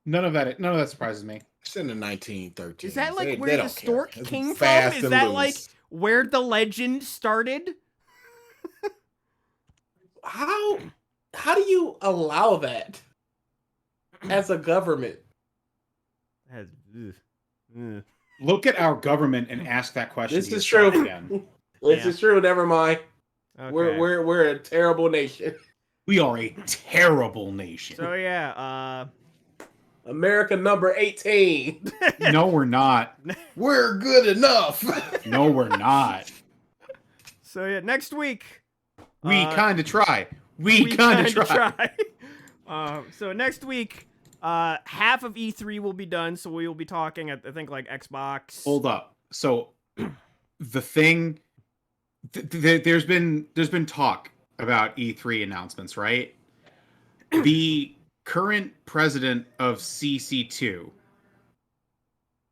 None of that surprises me. It's in the 1913s. Is that like They where the don't care. stork It's came from? fast Is and that loose. like where the legend started? How do you allow that as a government? Has- ugh. Ugh. Look at our government and ask that question. This to is yourself true. Again. This Yeah. is true. Never mind. Okay. We're a terrible nation. We are a terrible nation. So yeah, America number 18. No, we're not. We're good enough. No, we're not. so yeah, next week We kind of try. We we kind kinda of try. so next week, half of E3 will be done. So we will be talking, I think, like Xbox. Hold up. So the thing, there's been talk about E3 announcements, right? The current president of CC2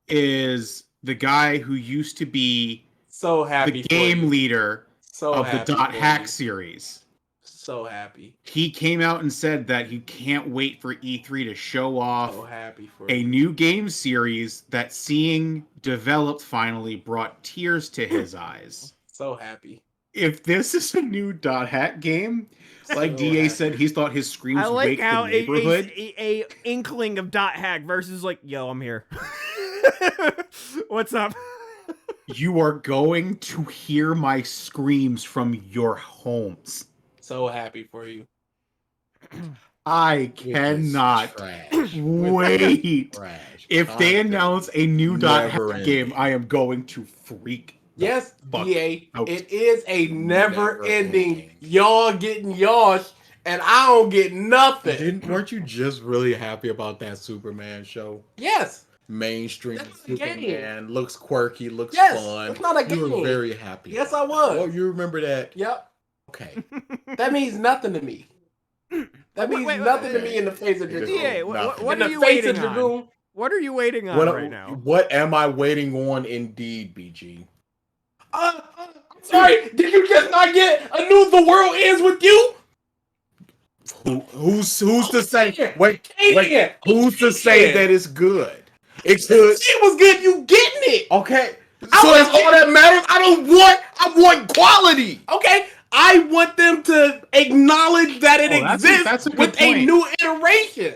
is the guy who used to be So happy the for you. game leader So of the happy Dot for Hack you. series. So happy. He came out and said that he can't wait for E3 to show off So happy for a you. new game series that seeing developed finally brought tears to his eyes. So happy. If this is a new Dot Hack game, like So DA happy. said, he's thought his screams I like wake how the neighborhood. a inkling of Dot Hack versus like, yo, I'm here. What's up? You are going to hear my screams from your homes. So happy for you. I cannot Trash. wait. Trash. If they Content. announce a new Dot Never Hack ending. game, I am going to freak. Yes, Fuck DA, out. it is a never ending. Never-ending. Y'all getting yosh, and I don't get nothing. Weren't you just really happy about that Superman show? Yes, Mainstream That's a game. Superman looks quirky, looks Yes, fun. it's not a You were game. very happy. Yes, about I was. that. Oh, you remember that? yep. Okay. That means nothing to me. That means Wait, nothing to wait. me in the face of Dragoon. DA, Nothing. what in are the you face waiting of on? Dragoon. What are you waiting on right now? What am I waiting on? Indeed, BG. I'm sorry, did you just not get a new The World Ends With You? Who's to say? Wait, Canadian. who's to say that it's good? It's good. It was good. You getting it? Okay. I So was- that's all that matters. I want quality. Okay. I want them to acknowledge that it Oh, that's exists a good with a point. new iteration.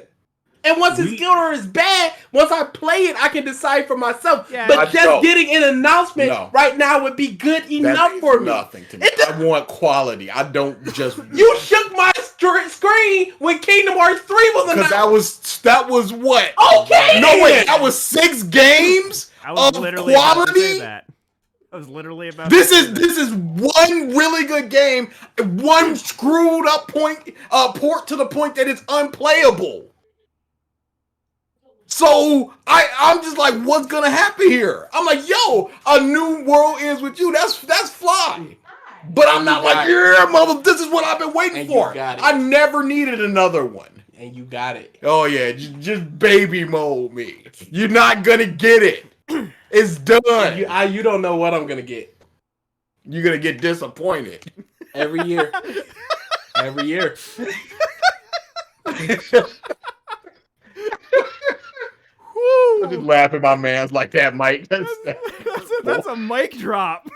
And once it's We- good or it's bad, once I play it, I can decide for myself. Yeah, but I just don't. getting an announcement No. right now would be good That enough means for me. nothing to me. It does- I want quality. I don't just You shook my screen when Kingdom Hearts 3 was because announced. that was what? Okay. No wait, then. that was 6 games I was of literally about to say quality. that. I was literally about This to say is that. this is one really good game, one screwed up port to the point that it's unplayable. So I'm just like, what's gonna happen here? I'm like, yo, a new world ends with you. That's fly. But I'm not like, yeah, mother. This is what I've been waiting And you for. got it. I never needed another one. And you got it. Oh yeah, just baby mold me. You're not gonna get it. It's done. You don't know what I'm gonna get You're gonna get disappointed. every year. Every year. Whew. I'm just laughing, my man's like that, Mike. That's a mic drop.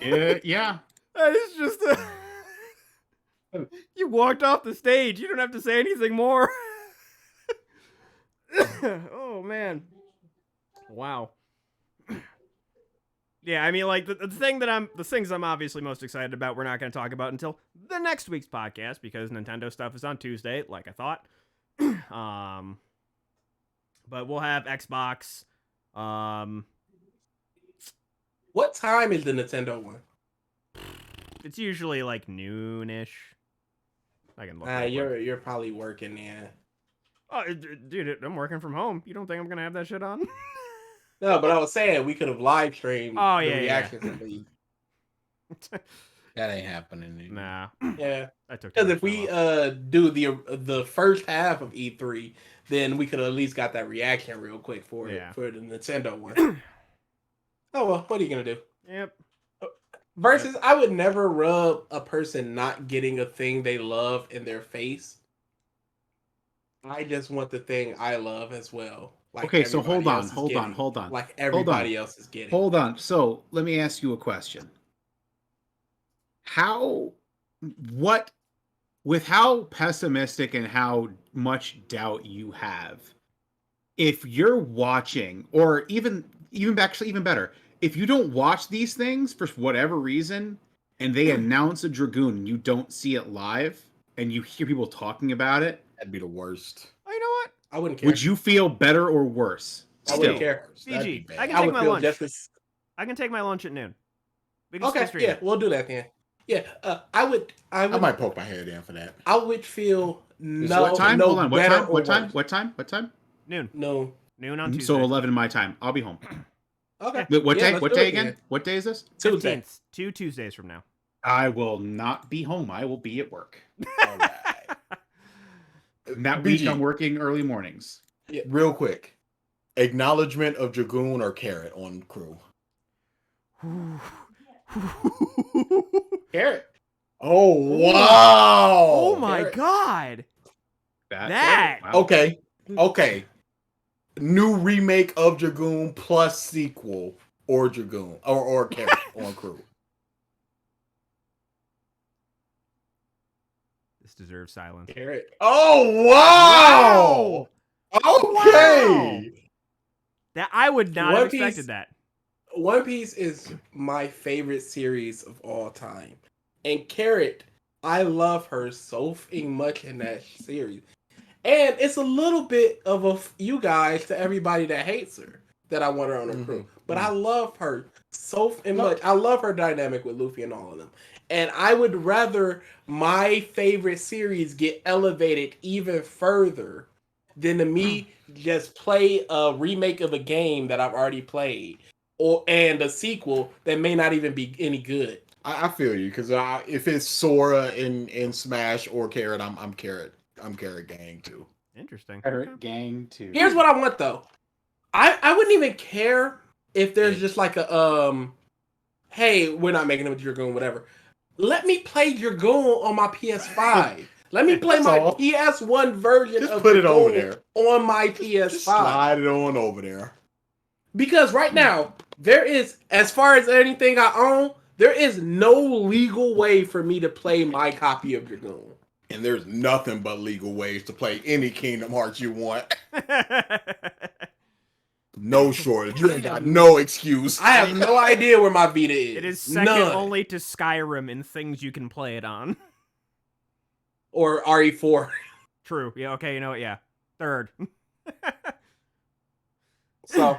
Yeah. That is just a... You walked off the stage. You don't have to say anything more. Oh, man. Wow. Yeah, I mean, like, the things I'm obviously most excited about, we're not going to talk about until the next week's podcast, because Nintendo stuff is on Tuesday, like I thought. But we'll have Xbox. What time is the Nintendo one? It's usually like noonish. I can look. real quick. You're probably working there. Oh, dude, I'm working from home. You don't think I'm gonna have that shit on? No, but I was saying we could have live streamed Oh, the yeah, yeah. reactions of these. That ain't happening anymore. Nah. Yeah. I took Because too if much we time off. do the first half of E3, then we could have at least got that reaction real quick for Yeah. for the Nintendo one. Oh well, what are you gonna do? Yep. Versus, I would never rub a person not getting a thing they love in their face. I just want the thing I love as well. Like Okay, so hold everybody on, else is hold on, getting. hold on. Like Hold on. everybody else is getting. Hold on. So let me ask you a question. With how pessimistic and how much doubt you have, if you're watching, or even actually even better, if you don't watch these things for whatever reason, and they announce a Dragoon and you don't see it live, and you hear people talking about it, That'd be the worst. Oh, you know what? I wouldn't care. would you feel better or worse? I wouldn't Still? care. That'd VG, be bad. I can I take would my feel lunch. just as. I can take my lunch at noon. We can Okay, still stream yeah, it. we'll do that then. Yeah, I would. I might poke my head in for that. I would feel no. What time? No Hold on. What better time? or What time? worse. What time? What time? Noon. No. Noon on Tuesday. So 11 my time. I'll be home. Okay. What Yeah, day? let's What do day it again? then. What day is this? Tuesday. 15th. 2 Tuesdays from now. I will not be home. I will be at work. All right. And that week BG, I'm working early mornings. real quick. Acknowledgement of Dragoon or Carrot on crew. Carrot. Oh wow! Oh my Garrett. God. That. That. Wow. Okay. New remake of Dragoon plus sequel or Dragoon or Carrot on crew. This deserves silence. Carrot. Oh wow! Okay. That I would not One have Piece- expected that. One Piece is my favorite series of all time. And Carrot, I love her so much in that series. And it's a little bit of a you guys to everybody that hates her that I want her on her crew. But I love her so much. I love her dynamic with Luffy and all of them. And I would rather my favorite series get elevated even further than to me just play a remake of a game that I've already played and a sequel that may not even be any good. I feel you because if it's Sora in Smash or Carrot, I'm Carrot. I'm Carrot Gang too. Interesting. Carrot Gang 2. Here's what I want though. I wouldn't even care if there's just like a hey, we're not making it with Dragoon, whatever. Let me play Dragoon on my PS5. Let me play That's my all. PS1 version Just of put it Dragoon over there. on my PS5. Just slide it on over there. Because right now, there is, as far as anything I own, there is no legal way for me to play my copy of Dragoon. And there's nothing but legal ways to play any Kingdom Hearts you want. No shortage. You ain't got no excuse. I have no idea where my Vita is. It is second None. only to Skyrim in things you can play it on. Or RE4. True. Yeah, okay, you know what? Yeah. Third. So,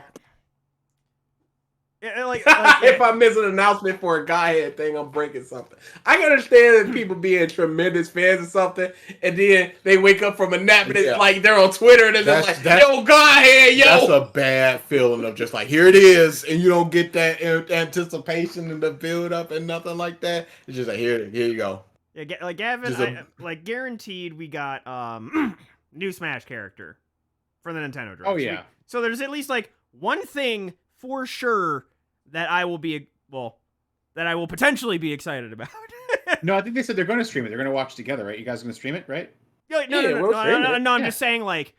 Yeah, like if I miss an announcement for a guy head thing, I'm breaking something. I can understand that people being tremendous fans of something, and then they wake up from a nap and it's Yeah. like they're on Twitter and it's just like, That's- yo, Godhead, yo. That's a bad feeling of just like, here it is, and you don't get that anticipation and the build up and nothing like that. It's just like, here you go. Yeah, like Gavin, Just a- like guaranteed we got new Smash character for the Nintendo Direct. Oh, yeah. So there's at least like one thing for sure that I will potentially be excited about. No, I think they said they're going to stream it. They're going to watch together, right? You guys are going to stream it, right? No, Yeah, we'll stream it. I'm Yeah. just saying like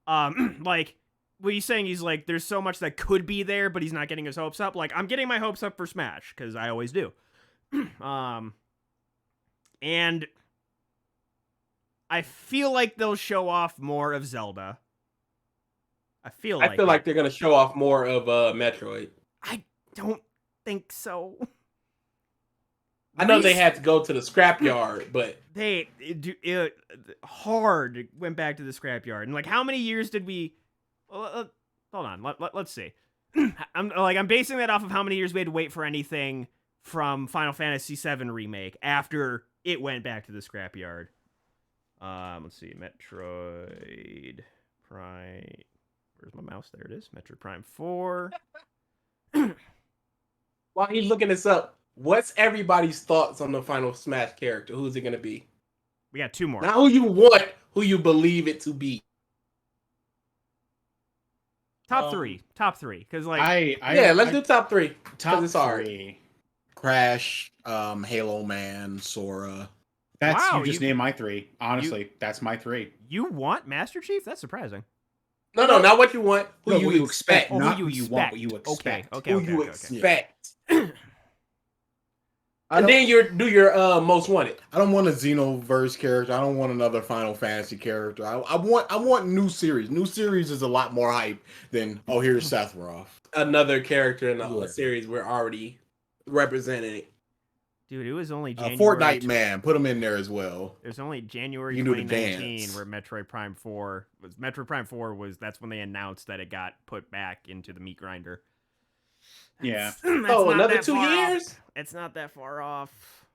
like what he's saying, he's like there's so much that could be there, but he's not getting his hopes up. Like I'm getting my hopes up for Smash because I always do. And I feel like they'll show off more of Zelda. I feel like they're going to show off more of Metroid. I don't think so. I know they had to go to the scrapyard, but They hard went back to the scrapyard, and like how many years did we? Hold on, let's see. I'm basing that off of how many years we had to wait for anything from Final Fantasy VII Remake after it went back to the scrapyard. Let's see, Metroid Prime. Where's my mouse? There it is. Metroid Prime 4. While he's looking this up, what's everybody's thoughts on the final Smash character? Who's it gonna be? We got 2 more. Not who you want, who you believe it to be. Top 3. Top 3. Because, like... let's do top 3. Top it's hard. 3. Crash, Halo Man, Sora. That's Wow, you just named my 3. Honestly, that's my 3. You want Master Chief? That's surprising. No, not what you want. Who you expect. Oh, Not who who you you want, expect. what you expect. Okay. Who you okay. expect. And then do your most wanted. I don't want a Xenoverse character. I don't want another Final Fantasy character. I want new series. New series is a lot more hype than here's Sephiroth. Another character in a Yeah. series we're already representing. Dude, it was only January. Fortnite Man, put him in there as well. It was only January You can do the 2019 dance. where Metroid Prime 4 was. Metroid Prime 4 was. That's when they announced that it got put back into the meat grinder. Yeah. That's Oh, not another that 2 far off. years? It's not that far off.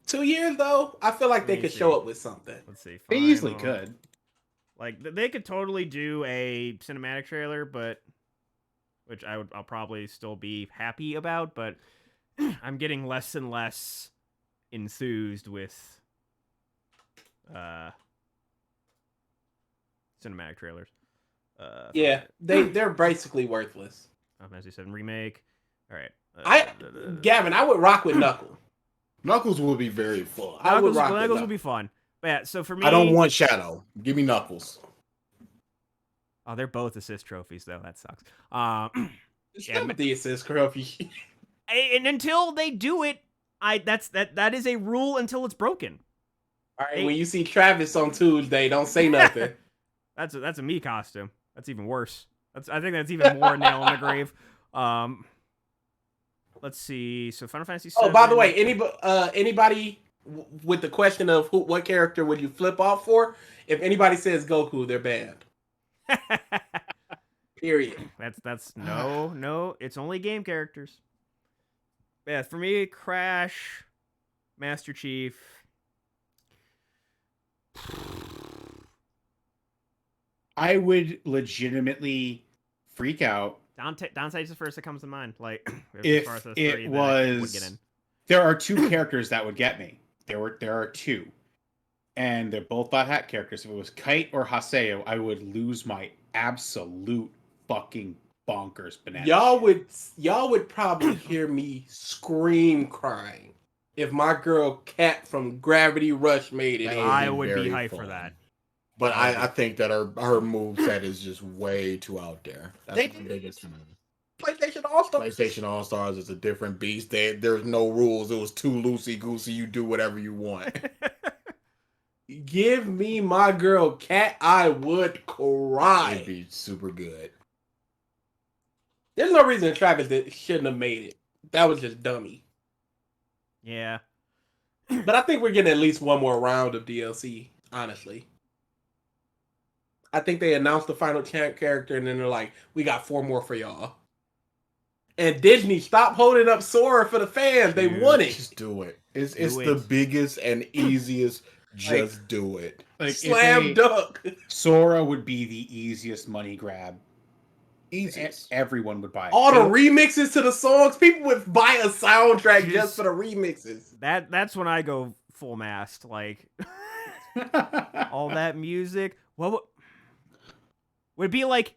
2 years though? I feel like Let they me could see. show up with something. Let's see. They easily Final- could. Like they could totally do a cinematic trailer, but which I'll probably still be happy about. But I'm getting less and less enthused with cinematic trailers. Yeah, they're basically worthless. Final Fantasy 7 remake. All right. Gavin, I would rock with Knuckle. Knuckles will be very fun. I would Knuckles, rock with Knuckles Knuckles. would be fun. But yeah, so for me, I don't want Shadow. Give me Knuckles. Oh, they're both assist trophies though. That sucks. Still with the assist trophy. And until they do it, that is a rule until it's broken. All right, when you see Travis on Tuesday, don't say nothing. That's a me costume. That's even worse. I think that's even more nail in the grave. Let's see. So Final Fantasy 7. Oh, by the way, anybody with the question of what character would you flip off for? If anybody says Goku, they're banned. Period. That's no. It's only game characters. Yeah, for me, Crash, Master Chief. I would legitimately freak out Downside is the first that comes to mind. Like if as far as the it three that I would get was. in. There are 2 characters that would get me. There are 2, and they're both Bot Hat characters. If it was Kite or Haseo, I would lose my absolute fucking bonkers banana. Y'all would probably hear me scream crying if my girl Kat from Gravity Rush made it. That I be would be very hyped for fun. that. But I think that her moveset is just way too out there. That's They- the biggest thing. PlayStation All-Star. PlayStation All Stars is a different beast. There's no rules. It was too loosey goosey. You do whatever you want. Give me my girl Kat, I would It'd cry. be super good. There's no reason Travis shouldn't have made it. That was just dummy. Yeah. But I think we're getting at least one more round of DLC, honestly. I think they announced the final character and then they're like, we got 4 more for y'all. And Disney, stop holding up Sora for the fans. They Dude, want it. Just do it. It's Do the it. biggest and easiest. Just do it. Like, Slam dunk. Sora would be the easiest money grab. Easiest. Everyone would buy it. All the remixes to the songs. People would buy a soundtrack just for the remixes. That's when I go full mast. Like all that music. What would it be like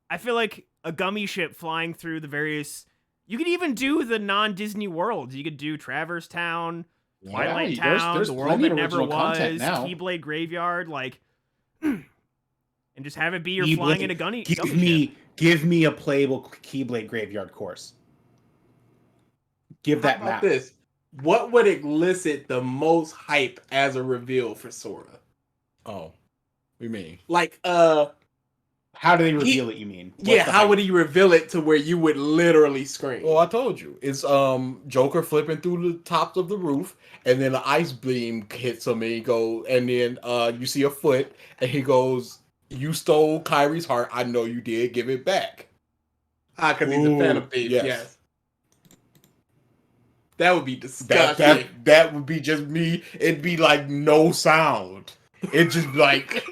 I feel like a gummy ship flying through the various. You could even do the non-Disney worlds. You could do Traverse Town, Twilight Yeah, Town, there's The World plenty That of Never original content Was, now. Keyblade Graveyard, like, and just have it be you're Keyblade- flying in a gummy ship. Give me a playable Keyblade Graveyard course. Give that How about map. this? What would elicit the most hype as a reveal for Sora? Oh, we mean Like, How do they reveal it? You mean? What's yeah, the how hype? would he reveal it to where you would literally scream? well, I told you. It's Joker flipping through the tops of the roof, and then the ice beam hits him, and he goes, and then you see a foot, and he goes, "You stole Kyrie's heart. I know you did. Give it back." Because he's a Ooh, Phantom Thief. yes. Yes. That would be disgusting. That would be just me. It'd be like no sound. It just like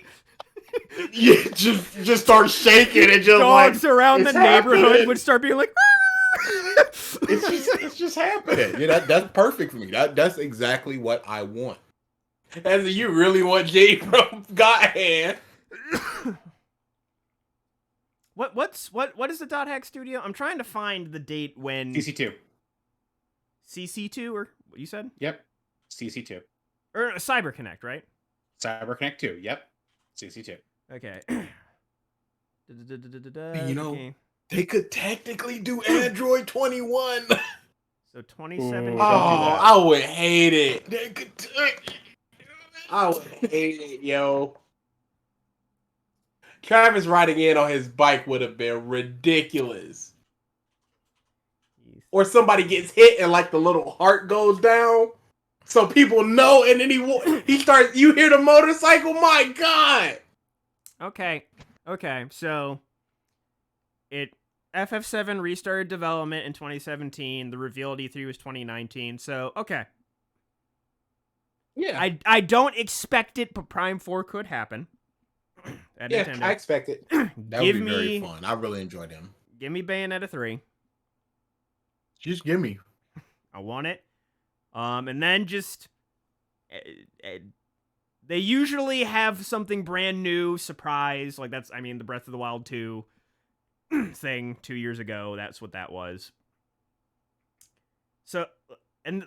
You just start shaking and just Dogs like around the it's neighborhood happening. would start being like. It's just happening. Yeah, that's perfect for me. That's exactly what I want. As in, you really want Jay from God Hand. What is the Dot Hack Studio? I'm trying to find the date when CC2. CC2 or what you said? Yep. CC2. Or CyberConnect, right? CyberConnect 2. Yep. CC2. Okay. You know, Okay. they could technically do Android 21. So 2017. Oh, I would hate it. They could. I would hate it, yo. Travis riding in on his bike would have been ridiculous. Or somebody gets hit and like the little heart goes down, so people know, and then he starts. You hear the motorcycle? My God! Okay. So it FF7 restarted development in 2017. The reveal at E3 was 2019. So okay. Yeah, I don't expect it, but Prime 4 could happen. At yeah, Nintendo. I expect it. That Give would be very me fun. I really enjoyed him. give me Bayonetta 3. Just give me. I want it. And then just they usually have something brand new, surprise. Like that's, I mean, the Breath of the Wild 2 thing 2 years ago. That's what that was. So, and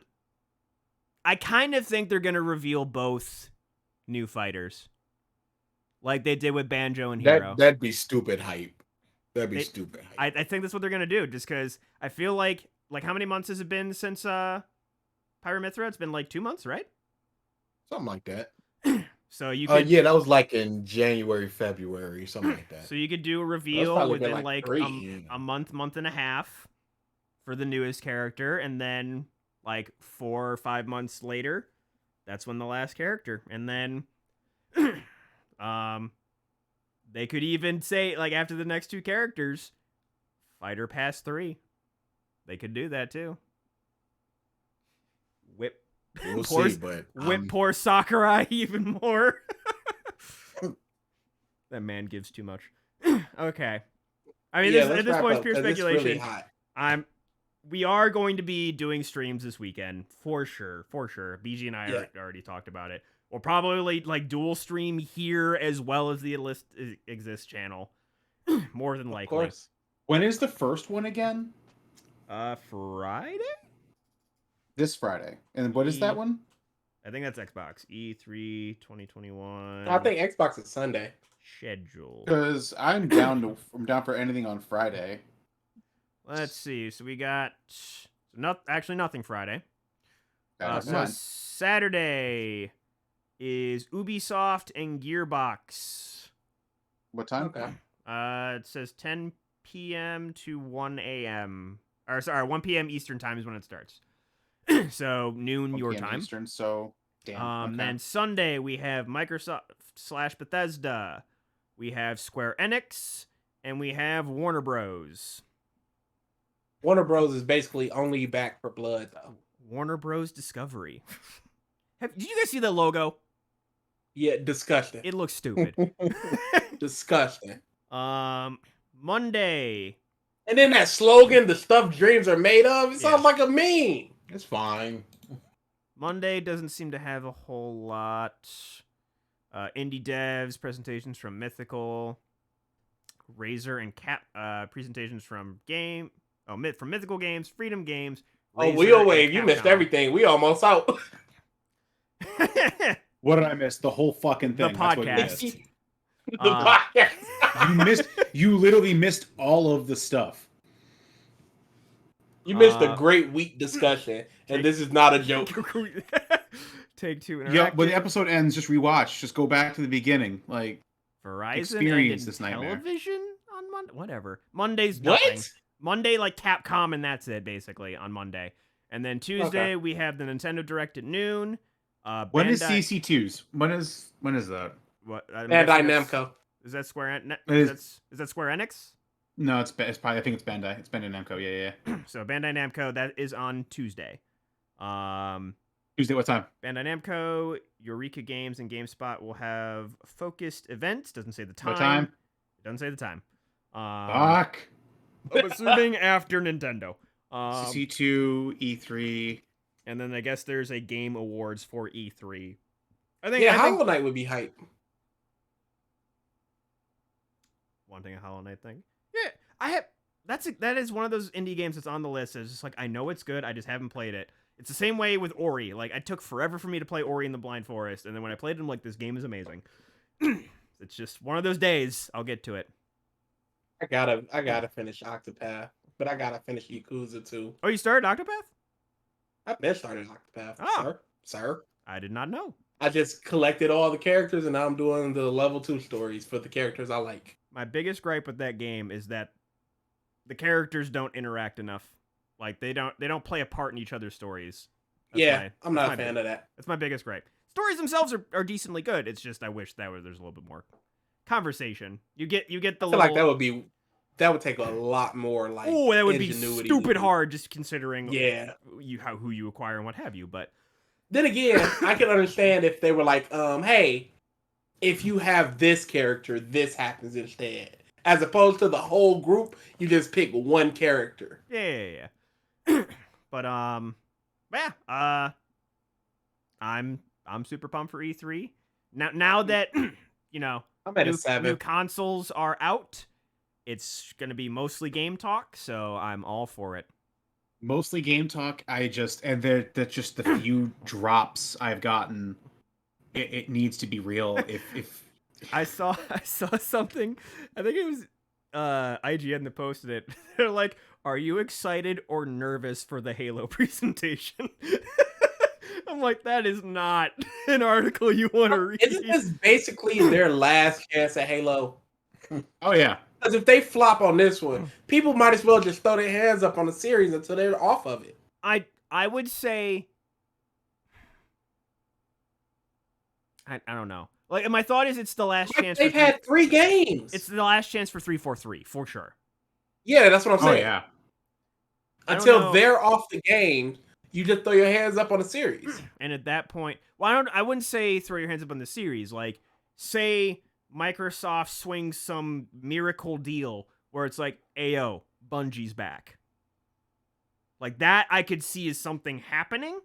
I kind of think they're gonna reveal both new fighters, like they did with Banjo and Hero. That'd be stupid hype. That'd be They- stupid hype. I think that's what they're gonna do, just because I feel like how many months has it been since Pyramithra? It's been like 2 months, right? Something like that. So you could Yeah, that was like in January, February, something like that. so you could do a reveal probably been within like like 3. a month and a half for the newest character, and then like 4 or 5 months later, that's when the last character, and then they could even say like after the next 2 characters, Fighter Pass 3. They could do that too. Whip We'll Poor- see, but whip poor Sakurai even more. That man gives too much. Okay. I mean, Yeah, at this let's point, wrap it's pure up, 'cause it's really speculation. hot. We are going to be doing streams this weekend for sure. BG and I Yeah. already talked about it. We'll probably like dual stream here as well as the Exist channel. More than Of likely. course. When is the first one again? Friday? This Friday. And what is that one? I think that's Xbox. E3 2021. I think Xbox is Sunday. schedule. Because I'm down for anything on Friday. Let's see. So we got nothing Friday. That's So fine. Saturday is Ubisoft and Gearbox. What time? Okay. It says 10 p.m. to 1 a.m. Or sorry, 1 p.m. Eastern time is when it starts. So noon 1 your p.m. time. Eastern, so damn. Okay. Then Sunday we have Microsoft / Bethesda. We have Square Enix, and we have Warner Bros. Warner Bros is basically only back for blood though. Warner Bros. Discovery. Did you guys see the logo? Yeah, disgusting. It looks stupid. Disgusting. Monday. And then that slogan, "The stuff dreams are made of," it sounds Yeah. like a meme. It's fine. Monday doesn't seem to have a whole lot. Indie devs, presentations from Mythical, Razer and Cap, presentations from from Mythical Games, Freedom Games. Oh, Razer, Wheel and Wave, you missed Capcom. everything. We almost out. What did I miss? The whole fucking The thing. That's what you podcast. missed. The Uh, podcast. You literally missed all of the stuff. You missed a great week discussion, and this is not a joke. Take Two Yeah, when the Interactive. episode ends, just rewatch. Just go back to the beginning. Like, Verizon experience ended this nightmare. television on Monday. Whatever. Monday's What? nothing. Monday, like Capcom, and that's it basically on Monday. And then Tuesday we have the Nintendo Direct at noon. when is Bandai- CC2s? When is that? What? I'm Bandai guessing that's- Namco. Is that Square? It is- Is that Square Enix? No, it's probably. I think it's Bandai. It's Bandai Namco. Yeah. So Bandai Namco, that is on Tuesday. Tuesday, what time? Bandai Namco, Eureka Games, and GameSpot will have focused events. Doesn't say the time. What time? It doesn't say the time. Fuck. I'm assuming after Nintendo. CC2, E3. And then I guess there's a Game Awards for E3. I Yeah, think Hollow Knight would be hype. wanting a Hollow Knight thing. Yeah, that is one of those indie games that's on the list. It's just like, I know it's good, I just haven't played it. It's the same way with Ori. Like, it took forever for me to play Ori in the Blind Forest, and then when I played it, I'm like, this game is amazing. It's just one of those days. I'll get to it. I gotta finish Octopath, but I gotta finish Yakuza too. Oh, you started Octopath? I've been started Octopath, Oh. sir. I did not know. I just collected all the characters, and now I'm doing the level 2 stories for the characters I like. My biggest gripe with that game is that the characters don't interact enough. Like, they don't play a part in each other's stories. I'm not a fan of that. That's my biggest gripe. Stories themselves are decently good. It's just I wish there's a little bit more conversation. You get the I feel little, like that would take a lot more like. Oh, that would be ingenuity stupid to- hard, just considering Yeah. who you acquire and what have you. But Then again, I can understand if they were like, hey, if you have this character, this happens instead. As opposed to the whole group, you just pick one character. yeah. But I'm super pumped for E3. Now that you know I'm at a 7. new consoles are out, it's gonna be mostly game talk, so I'm all for it. Mostly game talk. That's just the few drops I've gotten. It needs to be real. If I saw something. I think it was IGN that posted it. They're like, "Are you excited or nervous for the Halo presentation?" I'm like, that is not an article you want to read. Isn't this basically their last chance at Halo? oh yeah, Because if they flop on this one, people might as well just throw their hands up on the series until they're off of it. I would say I don't know. Like, my thought is it's the last chance. They've had 3 games. It's the last chance for 343 for sure. Yeah, that's what I'm oh saying. yeah. I don't Until know. they're off the game, you just throw your hands up on the series. And at that point, well, I wouldn't say throw your hands up on the series. Like, say Microsoft swings some miracle deal where it's like, "Ayo, Bungie's back." Like that, I could see as something happening.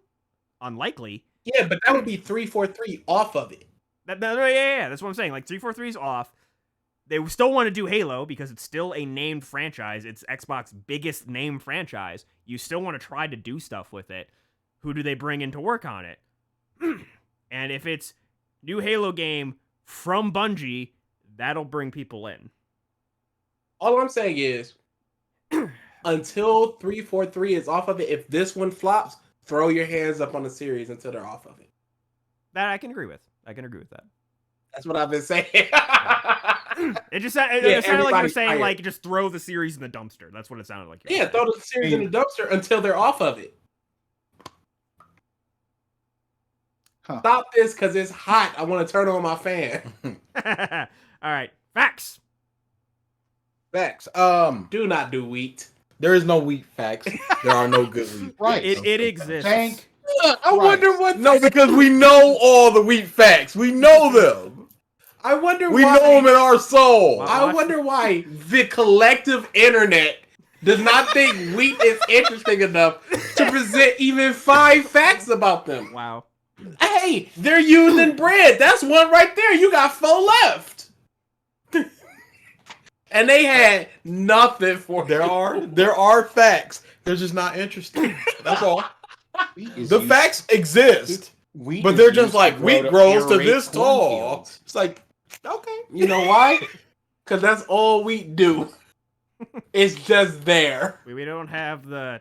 Unlikely. Yeah, but that would be 343 off of it. Yeah, that's what I'm saying. Like 343's off. They still want to do Halo because it's still a named franchise. It's Xbox's biggest named franchise. You still want to try to do stuff with it. Who do they bring in to work on it? And if it's new Halo game from Bungie, that'll bring people in. All I'm saying is, until 343 is off of it, if this one flops, throw your hands up on the series until they're off of it. That I can agree with. I can agree with that. That's what I've been saying. It just sounded like you were everybody's saying, tired. like, just throw the series in the dumpster. That's what it sounded like. Yeah, throw the series in the dumpster until they're off of it. Huh. Stop this because it's hot. I want to turn on my fan. All right, facts. Facts. Do not do wheat. There is no wheat facts. There are no good wheat. Right. It exists. Tank. I wonder what. No, because we know all the wheat facts. We know them. I wonder We why. know them in our soul. Wow. I wonder why the collective internet does not think wheat is interesting enough to present even 5 facts about them. Wow. Hey, they're using bread. That's one right there. You got 4 left. And they had nothing for There you. are facts. They're just not interesting. That's all. Wheat is The used- facts exist, wheat but is they're just used like to wheat grow grows to aerate this tall. cornfields. It's like, okay. You know why? Because that's all wheat do. It's just there. We don't have the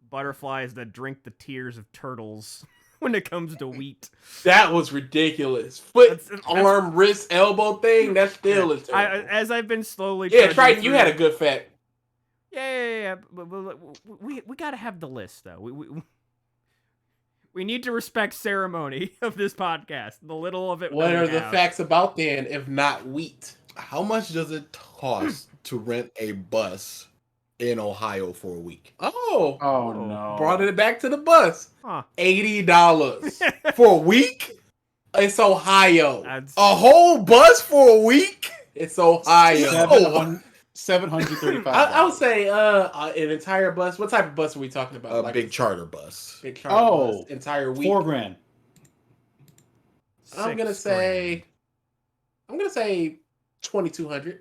butterflies that drink the tears of turtles when it comes to wheat. That was ridiculous. Foot, That's- arm, wrist, elbow thing. That still is I, terrible. as I've been slowly. Yeah, trudging Triton, you through- had a good fact. Yeah. But we gotta have the list though. We need to respect ceremony of this podcast. The little of it. What we are the have. facts about then, if not wheat? How much does it cost to rent a bus in Ohio for a week. Oh, Oh no! brought it back to the bus. Huh. $80. For a week? It's Ohio. That's A whole bus for a week? It's Ohio. $735. I would say an entire bus. What type of bus are we talking about? A big charter bus. big charter bus. Entire week. $4,000. I'm gonna say 2,200.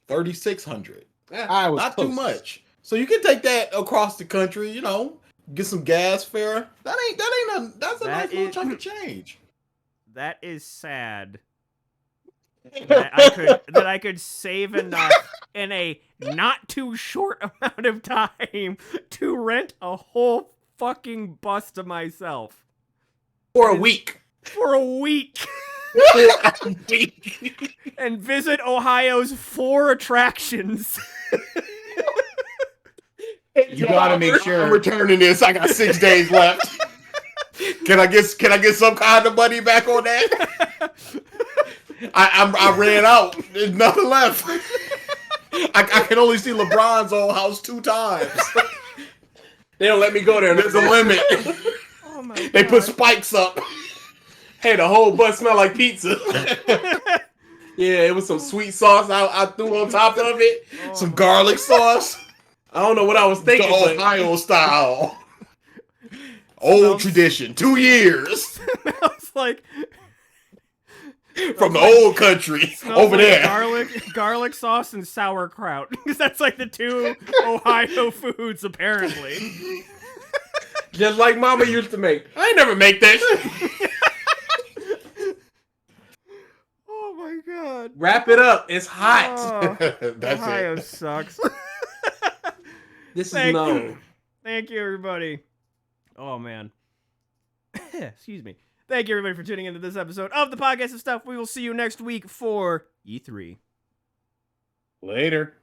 3,600. I was Not close. too much. So you can take that across the country, you know, get some gas fare. That's a nice little chunk of change. That is sad. That I could save enough in a not too short amount of time to rent a whole fucking bus to myself For a week. for a week and visit Ohio's 4 attractions. You gotta make I'm sure. returning this. I got 6 days left. Can I get some kind of money back on that? I ran out. There's nothing left. I can only see LeBron's old house 2 times. They don't let me go there. There's a limit. Oh my god. They put spikes up. Hey, the whole bus smelled like pizza. Yeah, it was some sweet sauce I threw on top of it. Some garlic sauce. I don't know what I was The thinking. but Ohio style. Old tradition. 2 years. Smells like From the old country. smells Over like there. garlic sauce and sauerkraut, because that's like the 2 Ohio foods apparently. Just like Mama used to make. I ain't never make that shit. Oh my god. Wrap it up. It's hot. Oh, That's Ohio it. sucks. This is Thank no. you. Thank you, everybody. Oh, man. Excuse me. Thank you, everybody, for tuning into this episode of the Podcast of Stuff. We will see you next week for E3. Later.